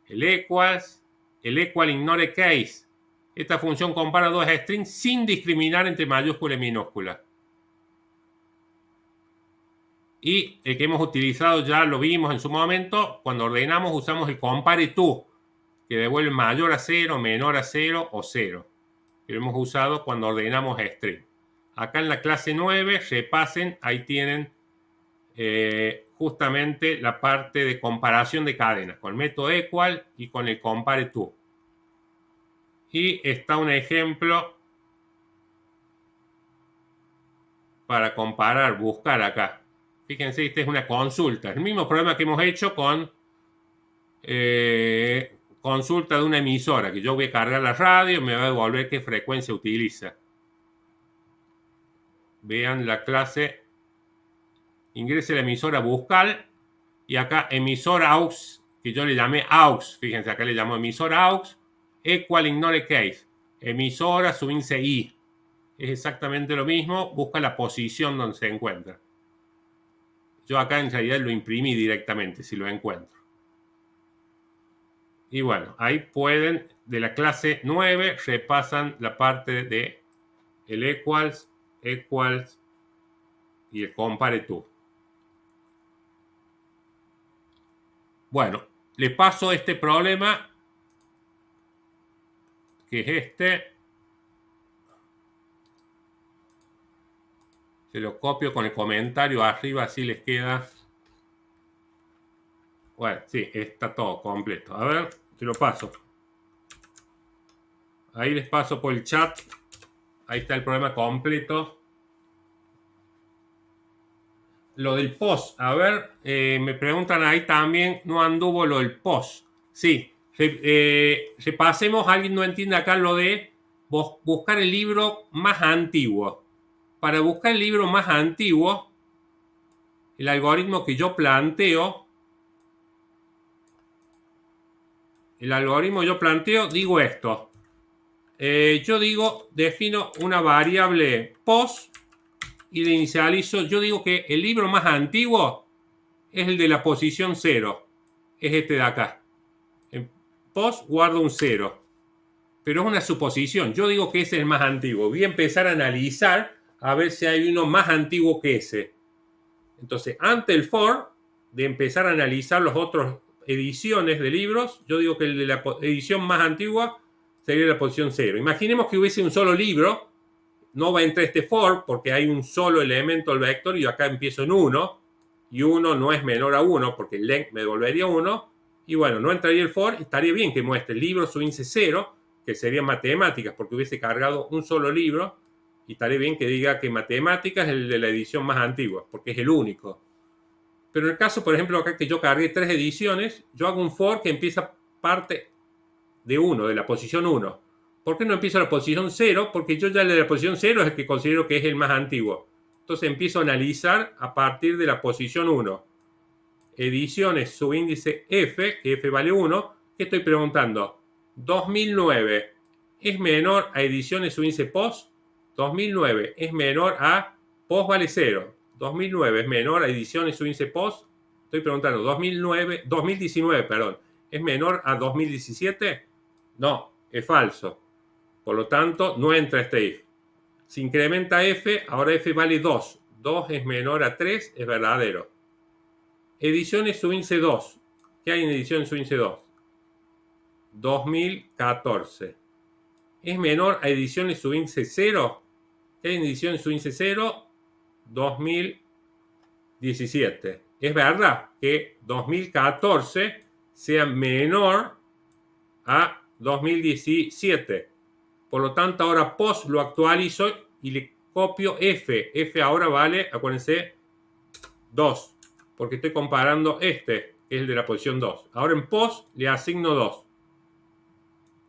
El equals. El equal ignore case. Esta función compara dos strings sin discriminar entre mayúscula y minúscula. Y el que hemos utilizado ya lo vimos en su momento. Cuando ordenamos usamos el compare to, que devuelve mayor a 0, menor a 0 o 0. Que lo hemos usado cuando ordenamos string. Acá en la clase 9, repasen, ahí tienen justamente la parte de comparación de cadenas, con el método equal y con el compare to. Y está un ejemplo para comparar, buscar acá. Fíjense, esta es una consulta. El mismo problema que hemos hecho con consulta de una emisora, que yo voy a cargar la radio y me va a devolver qué frecuencia utiliza. Vean la clase, ingrese la emisora buscar y acá emisora aux, que yo le llamé aux, fíjense, acá le llamo emisora aux, equal ignore case, emisora subíndice i. Es exactamente lo mismo, busca la posición donde se encuentra. Yo acá en realidad lo imprimí directamente, si lo encuentro. Y bueno, ahí pueden, de la clase 9, repasan la parte de el equals y el compare to. Bueno, le paso este problema, que es este. Se lo copio con el comentario arriba, así les queda. Bueno, sí, está todo completo. A ver, te lo paso. Ahí les paso por el chat. Ahí está el problema completo. Lo del post, a ver, me preguntan ahí también, no anduvo lo del post. Sí, repasemos, alguien no entiende acá lo de buscar el libro más antiguo. Para buscar el libro más antiguo, el algoritmo que yo planteo, digo esto. Yo defino una variable post y le inicializo. Yo digo que el libro más antiguo es el de la posición 0. Es este de acá. En post guardo un 0. Pero es una suposición. Yo digo que ese es el más antiguo. Voy a empezar a analizar a ver si hay uno más antiguo que ese. Entonces, ante el for, de empezar a analizar las otras ediciones de libros, yo digo que el de la edición más antigua sería la posición 0. Imaginemos que hubiese un solo libro. No va a entrar este for porque hay un solo elemento del vector y yo acá empiezo en 1. Y 1 no es menor a 1 porque el length me devolvería 1. Y bueno, no entraría el for. Estaría bien que muestre el libro su índice 0, que sería matemáticas porque hubiese cargado un solo libro. Y estaría bien que diga que matemáticas es el de la edición más antigua porque es el único. Pero en el caso, por ejemplo, acá que yo cargué 3 ediciones, yo hago un for que empieza parte de 1, de la posición 1. ¿Por qué no empiezo la posición 0? Porque yo ya el de la posición 0 es el que considero que es el más antiguo. Entonces empiezo a analizar a partir de la posición 1. Ediciones subíndice F, que F vale 1. ¿Qué estoy preguntando? 2009 es menor a ediciones subíndice post. 2009 es menor a post vale 0. 2009 es menor a ediciones subíndice post. Estoy preguntando, 2019, perdón, ¿es menor a 2017? No, es falso. Por lo tanto, no entra este if. Si incrementa f, ahora f vale 2. 2 es menor a 3, es verdadero. Ediciones subíndice 2. ¿Qué hay en ediciones subíndice 2? 2014. ¿Es menor a ediciones subíndice 0? ¿Qué hay en ediciones subíndice 0? 2017. Es verdad que 2014 sea menor a 2017. Por lo tanto, ahora post lo actualizo y le copio f. F ahora vale, acuérdense, 2. Porque estoy comparando este, que es el de la posición 2. Ahora en post le asigno 2.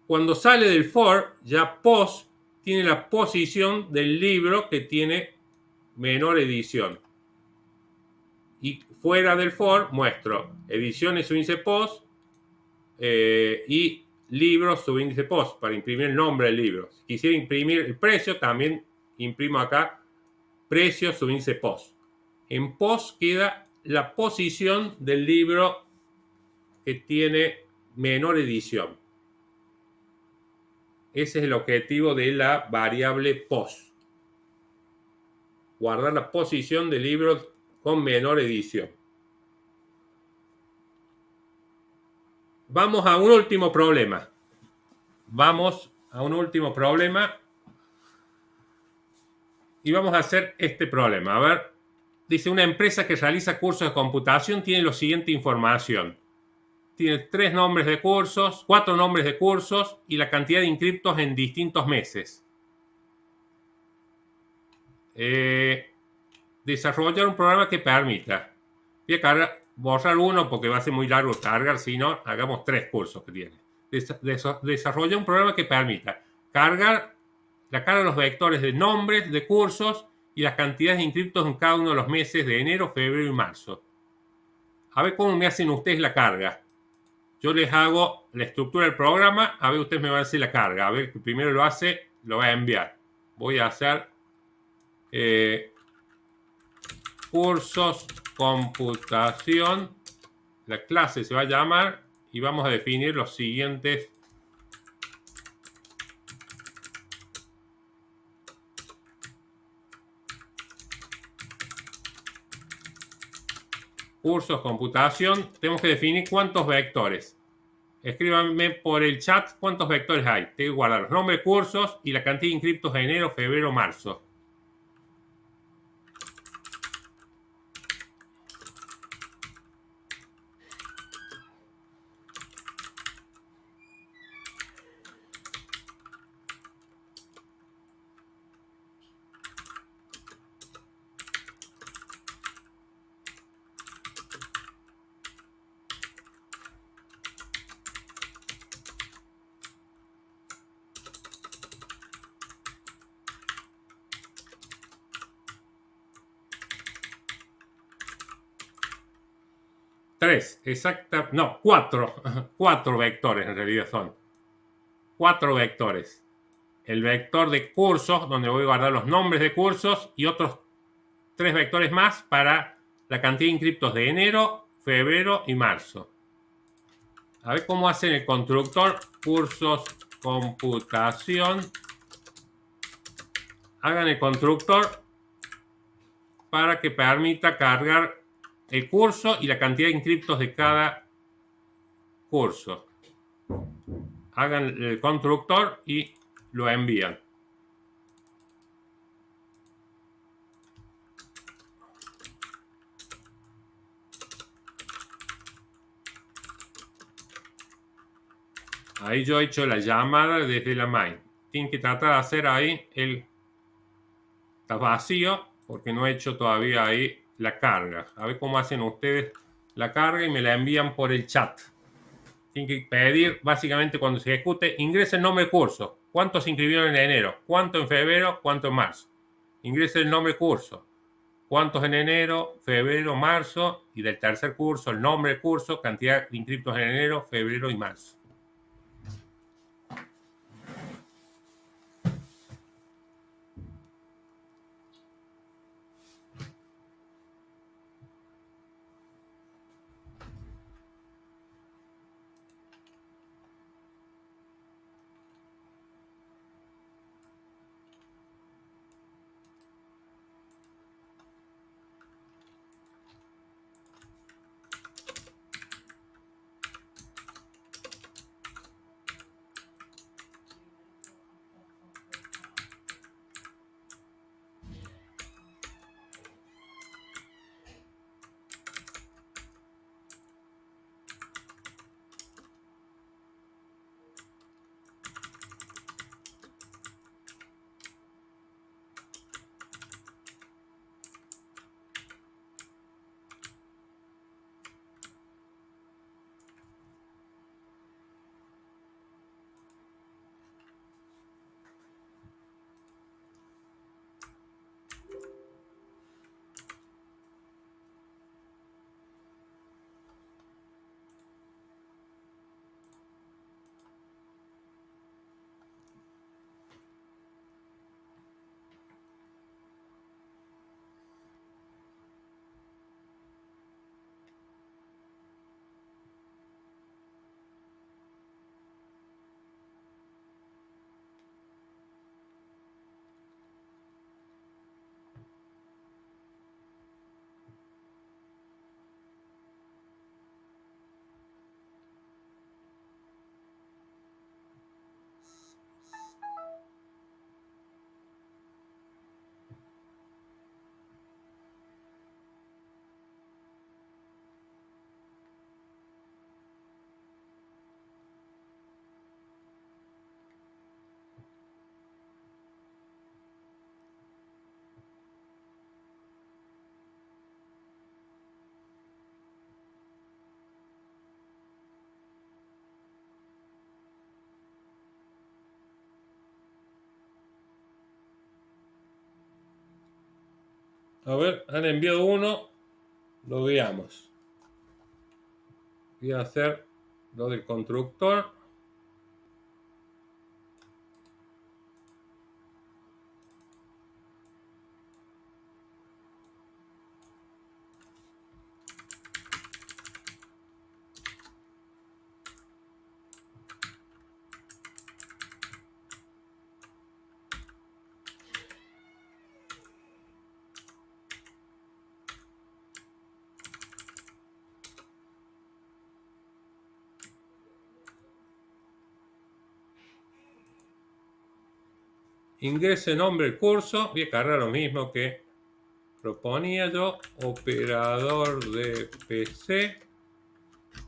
Cuando sale del for, ya post tiene la posición del libro que tiene menor edición. Y fuera del for muestro ediciones subíndice post y libros subíndice post para imprimir el nombre del libro. Si quisiera imprimir el precio, también imprimo acá precio subíndice post. En post queda la posición del libro que tiene menor edición. Ese es el objetivo de la variable post. Guardar la posición del libro con menor edición. Vamos a un último problema. Y vamos a hacer este problema. A ver, dice, una empresa que realiza cursos de computación tiene la siguiente información. Tiene 4 nombres de cursos y la cantidad de inscriptos en distintos meses. Desarrollar un programa que permita. Voy a borrar uno porque va a ser muy largo cargar, si no, hagamos 3 cursos que tiene. Desarrollar un programa que permita carga de los vectores de nombres de cursos y las cantidades de inscriptos en cada uno de los meses de enero, febrero y marzo. A ver cómo me hacen ustedes la carga. Yo les hago la estructura del programa, a ver ustedes me van a hacer la carga. A ver, que primero lo hace, lo va a enviar. Voy a hacer cursos computación. La clase se va a llamar y vamos a definir los siguientes cursos computación. Tenemos que definir cuántos vectores. Escríbanme por el chat cuántos vectores hay. Tengo que guardar los nombres de cursos y la cantidad de inscriptos de enero, febrero, marzo. 3, exacta, no, 4. 4 vectores en realidad son. 4 vectores. El vector de cursos, donde voy a guardar los nombres de cursos, y otros 3 vectores más para la cantidad de inscriptos de enero, febrero y marzo. A ver cómo hacen el constructor cursos computación. Hagan el constructor para que permita cargar el curso y la cantidad de inscriptos de cada curso. Hagan el constructor y lo envían. Ahí yo he hecho la llamada desde la main. Tienen que tratar de hacer ahí está vacío porque no he hecho todavía ahí la carga. A ver cómo hacen ustedes la carga y me la envían por el chat. Tienen que pedir básicamente cuando se ejecute, ingrese el nombre de curso. ¿Cuántos se inscribieron en enero? ¿Cuánto en febrero? ¿Cuánto en marzo? Ingrese el nombre de curso. ¿Cuántos en enero, febrero, marzo? Y del tercer curso, el nombre del curso, cantidad de inscriptos en enero, febrero y marzo. A ver, han enviado uno. Lo veamos. Voy a hacer lo del constructor. Ingrese nombre del curso. Voy a cargar lo mismo que proponía yo. Operador de PC.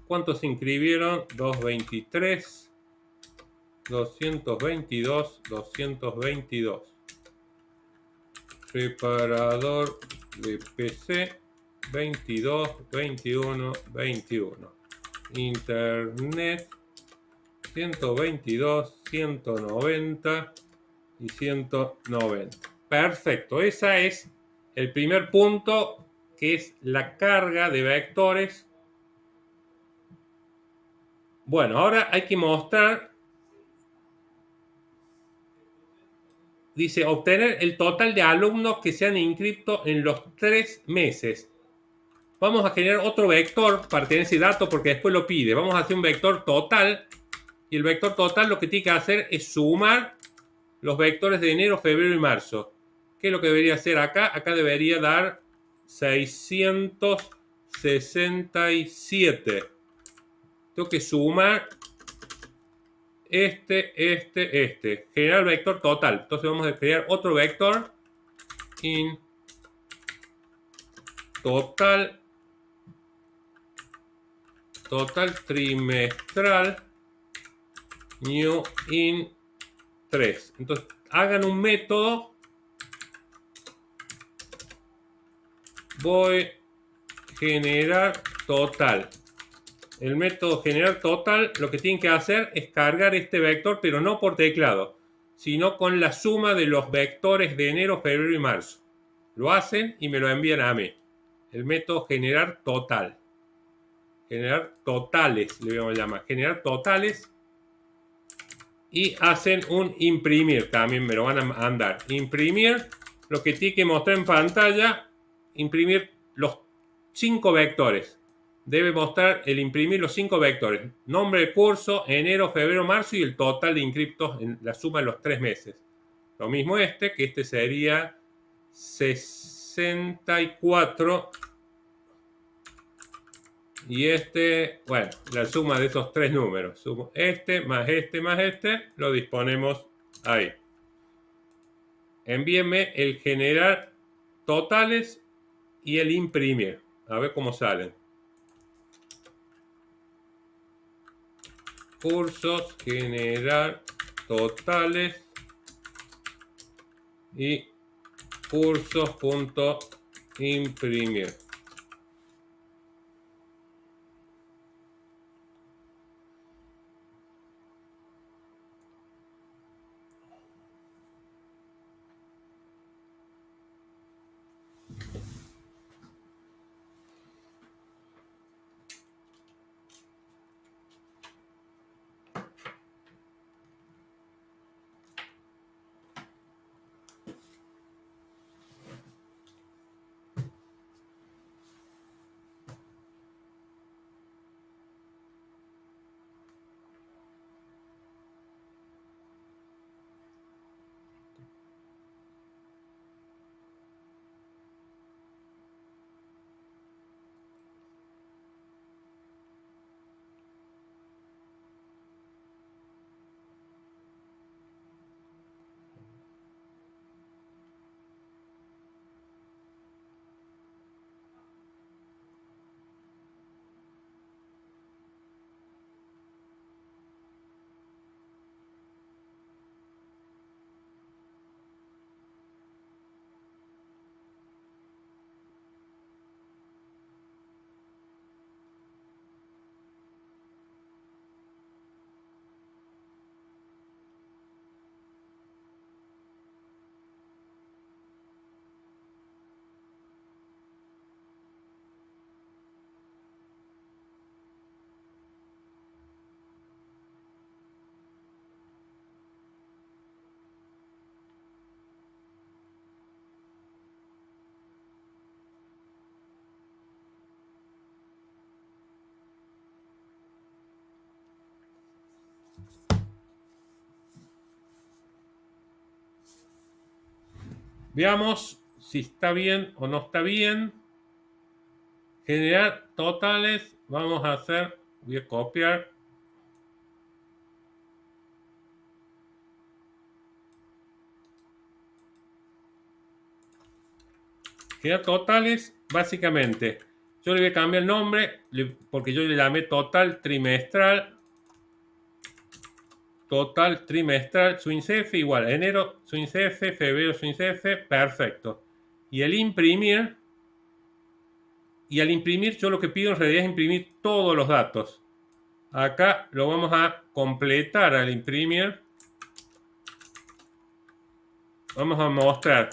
¿Cuántos se inscribieron? 223, 222, 222. Preparador de PC. 22, 21, 21. Internet. 122, 190 y 190. Perfecto, ese es el primer punto, que es la carga de vectores Bueno, ahora hay que mostrar, dice, obtener el total de alumnos que se han inscrito en los 3 meses. Vamos a generar otro vector para tener ese dato porque después lo pide. Vamos a hacer un vector total y el vector total lo que tiene que hacer es sumar los vectores de enero, febrero y marzo. ¿Qué es lo que debería hacer acá? Acá debería dar 667. Tengo que sumar este. Generar vector total. Entonces vamos a crear otro vector. In total trimestral new in 3. Entonces hagan un método. Voy a generar total. El método generar total lo que tienen que hacer es cargar este vector, pero no por teclado, sino con la suma de los vectores de enero, febrero y marzo. Lo hacen y me lo envían a mí. El método generar total. Generar totales, le vamos a llamar. Generar totales. Y hacen un imprimir, también me lo van a mandar. Imprimir, lo que tiene que mostrar en pantalla, imprimir los 5 vectores. Debe mostrar el imprimir los 5 vectores. Nombre del curso, enero, febrero, marzo y el total de inscriptos en la suma de los 3 meses. Lo mismo que este sería 64. Y bueno, la suma de esos 3 números. Sumo más este, lo disponemos ahí. Envíenme el generar totales y el imprimir. A ver cómo salen. Cursos, generar totales y cursos.imprimir. Veamos si está bien o no está bien. Generar totales. Vamos a hacer, voy a copiar. Generar totales, básicamente, yo le voy a cambiar el nombre porque yo le llamé total trimestral. Total trimestral, SwingCF igual, enero SwingCF, febrero SwingCF, perfecto. Y el imprimir, al imprimir yo lo que pido en realidad es imprimir todos los datos. Acá lo vamos a completar al imprimir. Vamos a mostrar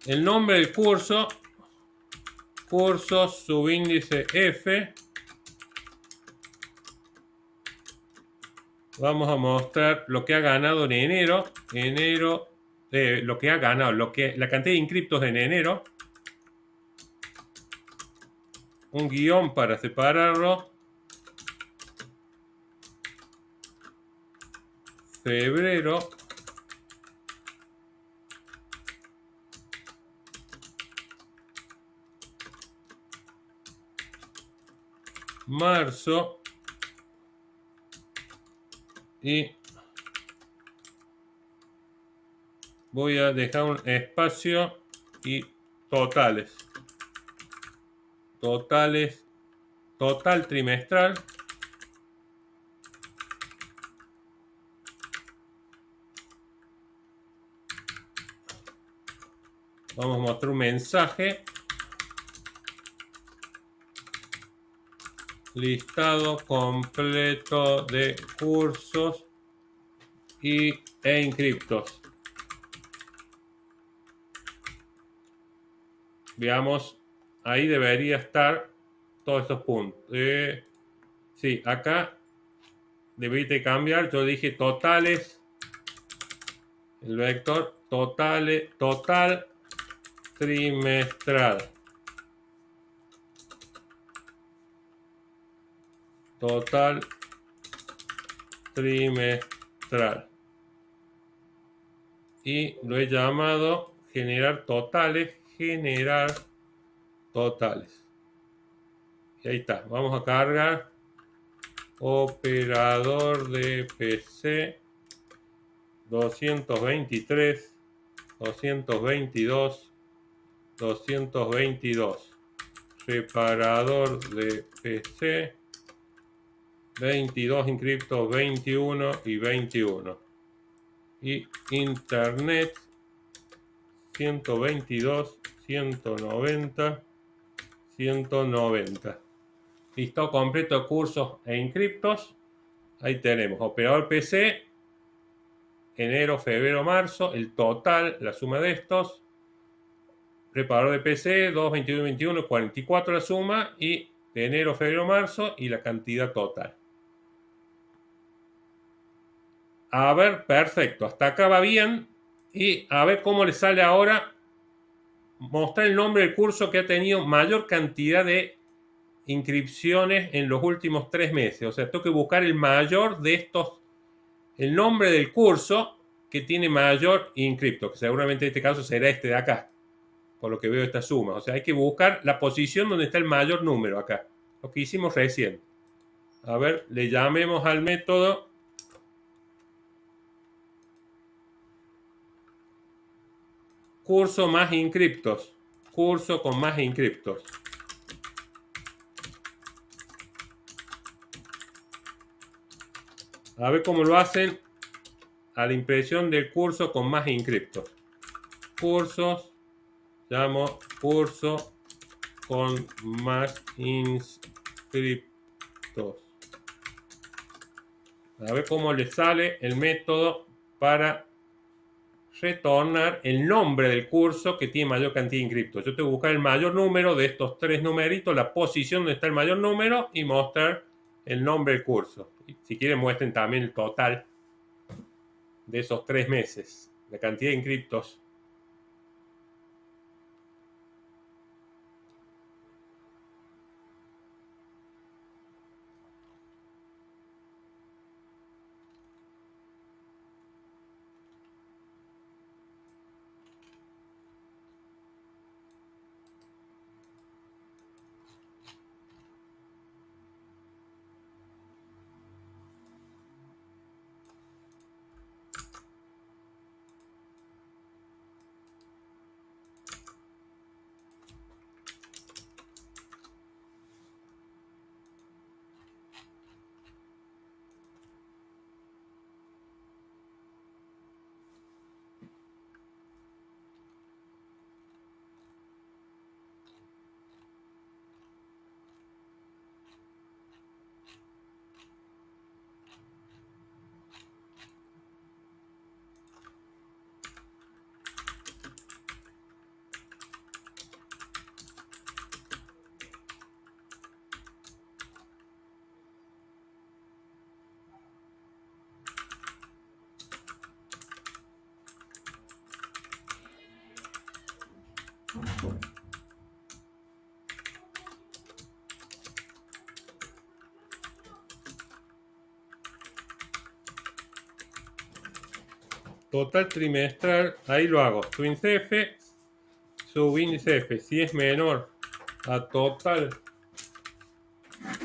el nombre del curso, curso subíndice F, Vamos a mostrar lo que ha ganado en enero. Lo que ha ganado, la cantidad de inscriptos en enero. Un guión para separarlo. Febrero. Marzo. Y voy a dejar un espacio y totales. Total trimestral. Vamos a mostrar un mensaje. Listado completo de cursos e inscriptos. Veamos, ahí debería estar todos estos puntos. Sí, acá debería cambiar. Yo dije totales. El vector total trimestral. Total trimestral. Y lo he llamado generar totales. Generar totales. Y ahí está. Vamos a cargar operador de PC 223, 222, 222. Separador de PC 22 inscriptos 21 y 21. Y Internet 122, 190, 190. Listado completo de cursos e inscriptos. Ahí tenemos operador PC, enero, febrero, marzo, el total, la suma de estos. Preparador de PC, 2, 21, 21, 44 la suma. Y de enero, febrero, marzo y la cantidad total. A ver, perfecto. Hasta acá va bien. Y a ver cómo le sale ahora mostrar el nombre del curso que ha tenido mayor cantidad de inscripciones en los últimos 3 meses. O sea, tengo que buscar el mayor de estos, el nombre del curso que tiene mayor inscripto, que seguramente en este caso será este de acá, por lo que veo esta suma. O sea, hay que buscar la posición donde está el mayor número acá, lo que hicimos recién. A ver, le llamemos al método curso más inscriptos. Curso con más inscriptos. A ver cómo lo hacen a la impresión del curso con más inscriptos. Cursos, llamo curso con más inscriptos. A ver cómo le sale el método para retornar el nombre del curso que tiene mayor cantidad de inscriptos. Yo tengo que buscar el mayor número de estos 3 numeritos, la posición donde está el mayor número y mostrar el nombre del curso. Si quieren muestren también el total de esos 3 meses, la cantidad de inscriptos. total trimestral, ahí lo hago, subíndice F, subíndice F, si es menor a total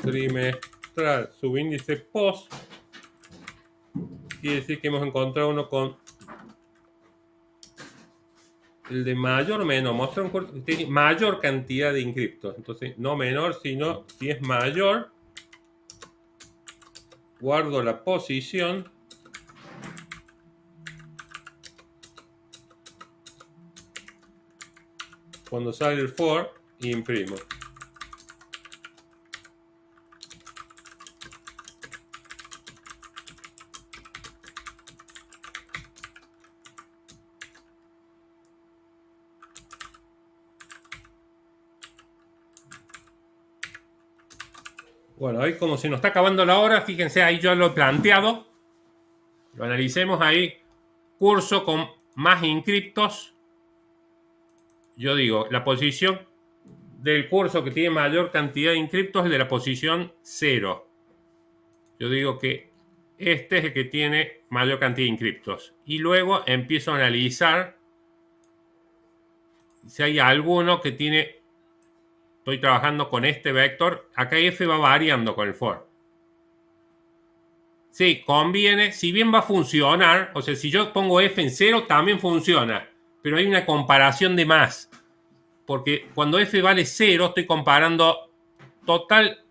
trimestral, subíndice post, quiere decir que hemos encontrado uno con el de mayor o menor, muestra un tiene mayor cantidad de inscriptos, entonces no menor, sino si es mayor, guardo la posición cuando sale el for y imprimo. Bueno, ahí como se nos está acabando la hora, fíjense, ahí yo lo he planteado. Lo analicemos ahí. Curso con más inscriptos. Yo digo, la posición del curso que tiene mayor cantidad de inscriptos es de la posición 0. Yo digo que este es el que tiene mayor cantidad de inscriptos. Y luego empiezo a analizar si hay alguno que tiene... Estoy trabajando con este vector. Acá F va variando con el for. Sí, conviene, si bien va a funcionar, o sea, si yo pongo F en 0 también funciona, pero hay una comparación de más. Porque cuando F vale 0, estoy comparando total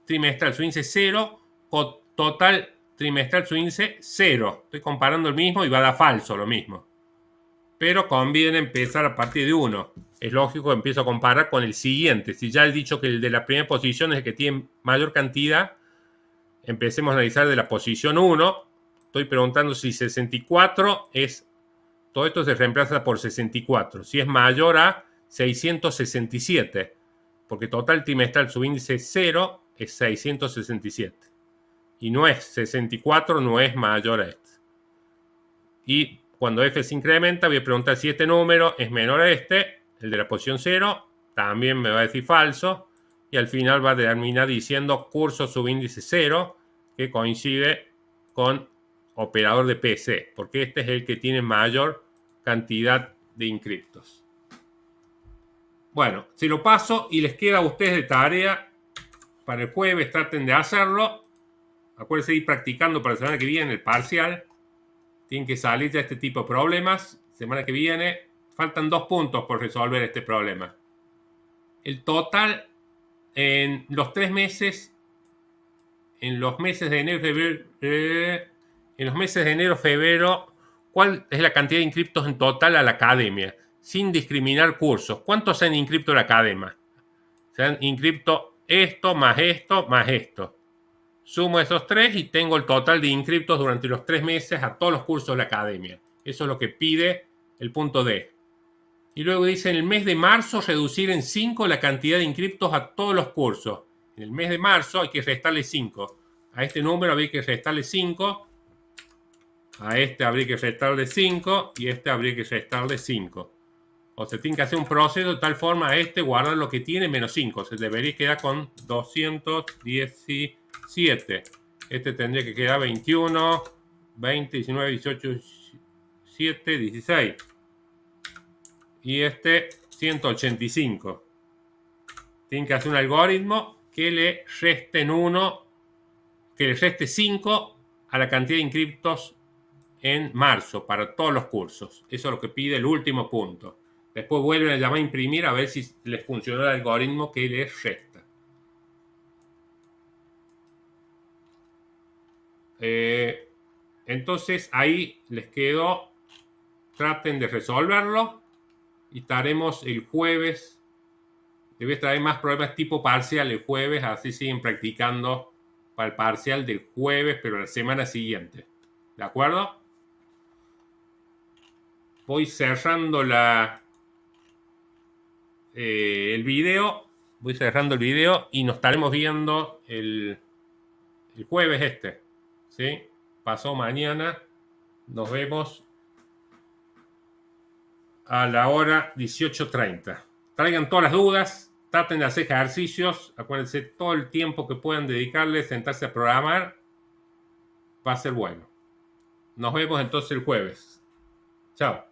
trimestral su índice 0 con total trimestral su índice 0. Estoy comparando el mismo y va a dar falso lo mismo. Pero conviene empezar a partir de 1. Es lógico que empiezo a comparar con el siguiente. Si ya he dicho que el de la primera posición es el que tiene mayor cantidad, empecemos a analizar de la posición 1. Estoy preguntando si 64 es... Todo esto se reemplaza por 64. Si es mayor a 667. Porque total trimestral subíndice 0 es 667. Y no es 64, no es mayor a este. Y cuando F se incrementa, voy a preguntar si este número es menor a este, el de la posición 0, también me va a decir falso. Y al final va a terminar diciendo curso subíndice 0, que coincide con operador de PC, porque este es el que tiene mayor cantidad de inscriptos. Bueno, se lo paso y les queda a ustedes de tarea para el jueves. Traten de hacerlo. Acuérdense de ir practicando para la semana que viene el parcial. Tienen que salir de este tipo de problemas. Semana que viene faltan 2 puntos por resolver este problema. El total en los 3 meses, en los meses de enero, febrero, ¿cuál es la cantidad de inscriptos en total a la academia? Sin discriminar cursos. ¿Cuántos se han inscrito a la academia? Se han inscrito esto, más esto, más esto. Sumo esos 3 y tengo el total de inscriptos durante los 3 meses a todos los cursos de la academia. Eso es lo que pide el punto D. Y luego dice, en el mes de marzo reducir en 5 la cantidad de inscriptos a todos los cursos. En el mes de marzo hay que restarle 5. A este número habría que restarle 5. A este habría que restarle 5. Y a este habría que restarle 5. O sea, tiene que hacer un proceso de tal forma a este guardar lo que tiene menos 5. Se debería quedar con 217. Este tendría que quedar 21, 20, 19, 18, 7, 16. Y este 185. Tienen que hacer un algoritmo que le resten 1, que le reste 5 a la cantidad de inscriptos en marzo para todos los cursos. Eso es lo que pide el último punto. Después vuelven a llamar a imprimir a ver si les funcionó el algoritmo que les resta. Entonces ahí les quedó. Traten de resolverlo. Y estaremos el jueves. Les voy a traer más problemas tipo parcial el jueves. Así siguen practicando para el parcial del jueves, pero la semana siguiente. ¿De acuerdo? Voy cerrando el video. Voy cerrando el video y nos estaremos viendo el jueves este. ¿Sí? Pasó mañana. Nos vemos a la hora 18:30. Traigan todas las dudas. Traten de hacer ejercicios. Acuérdense, todo el tiempo que puedan dedicarle, sentarse a programar, va a ser bueno. Nos vemos entonces el jueves. Chao.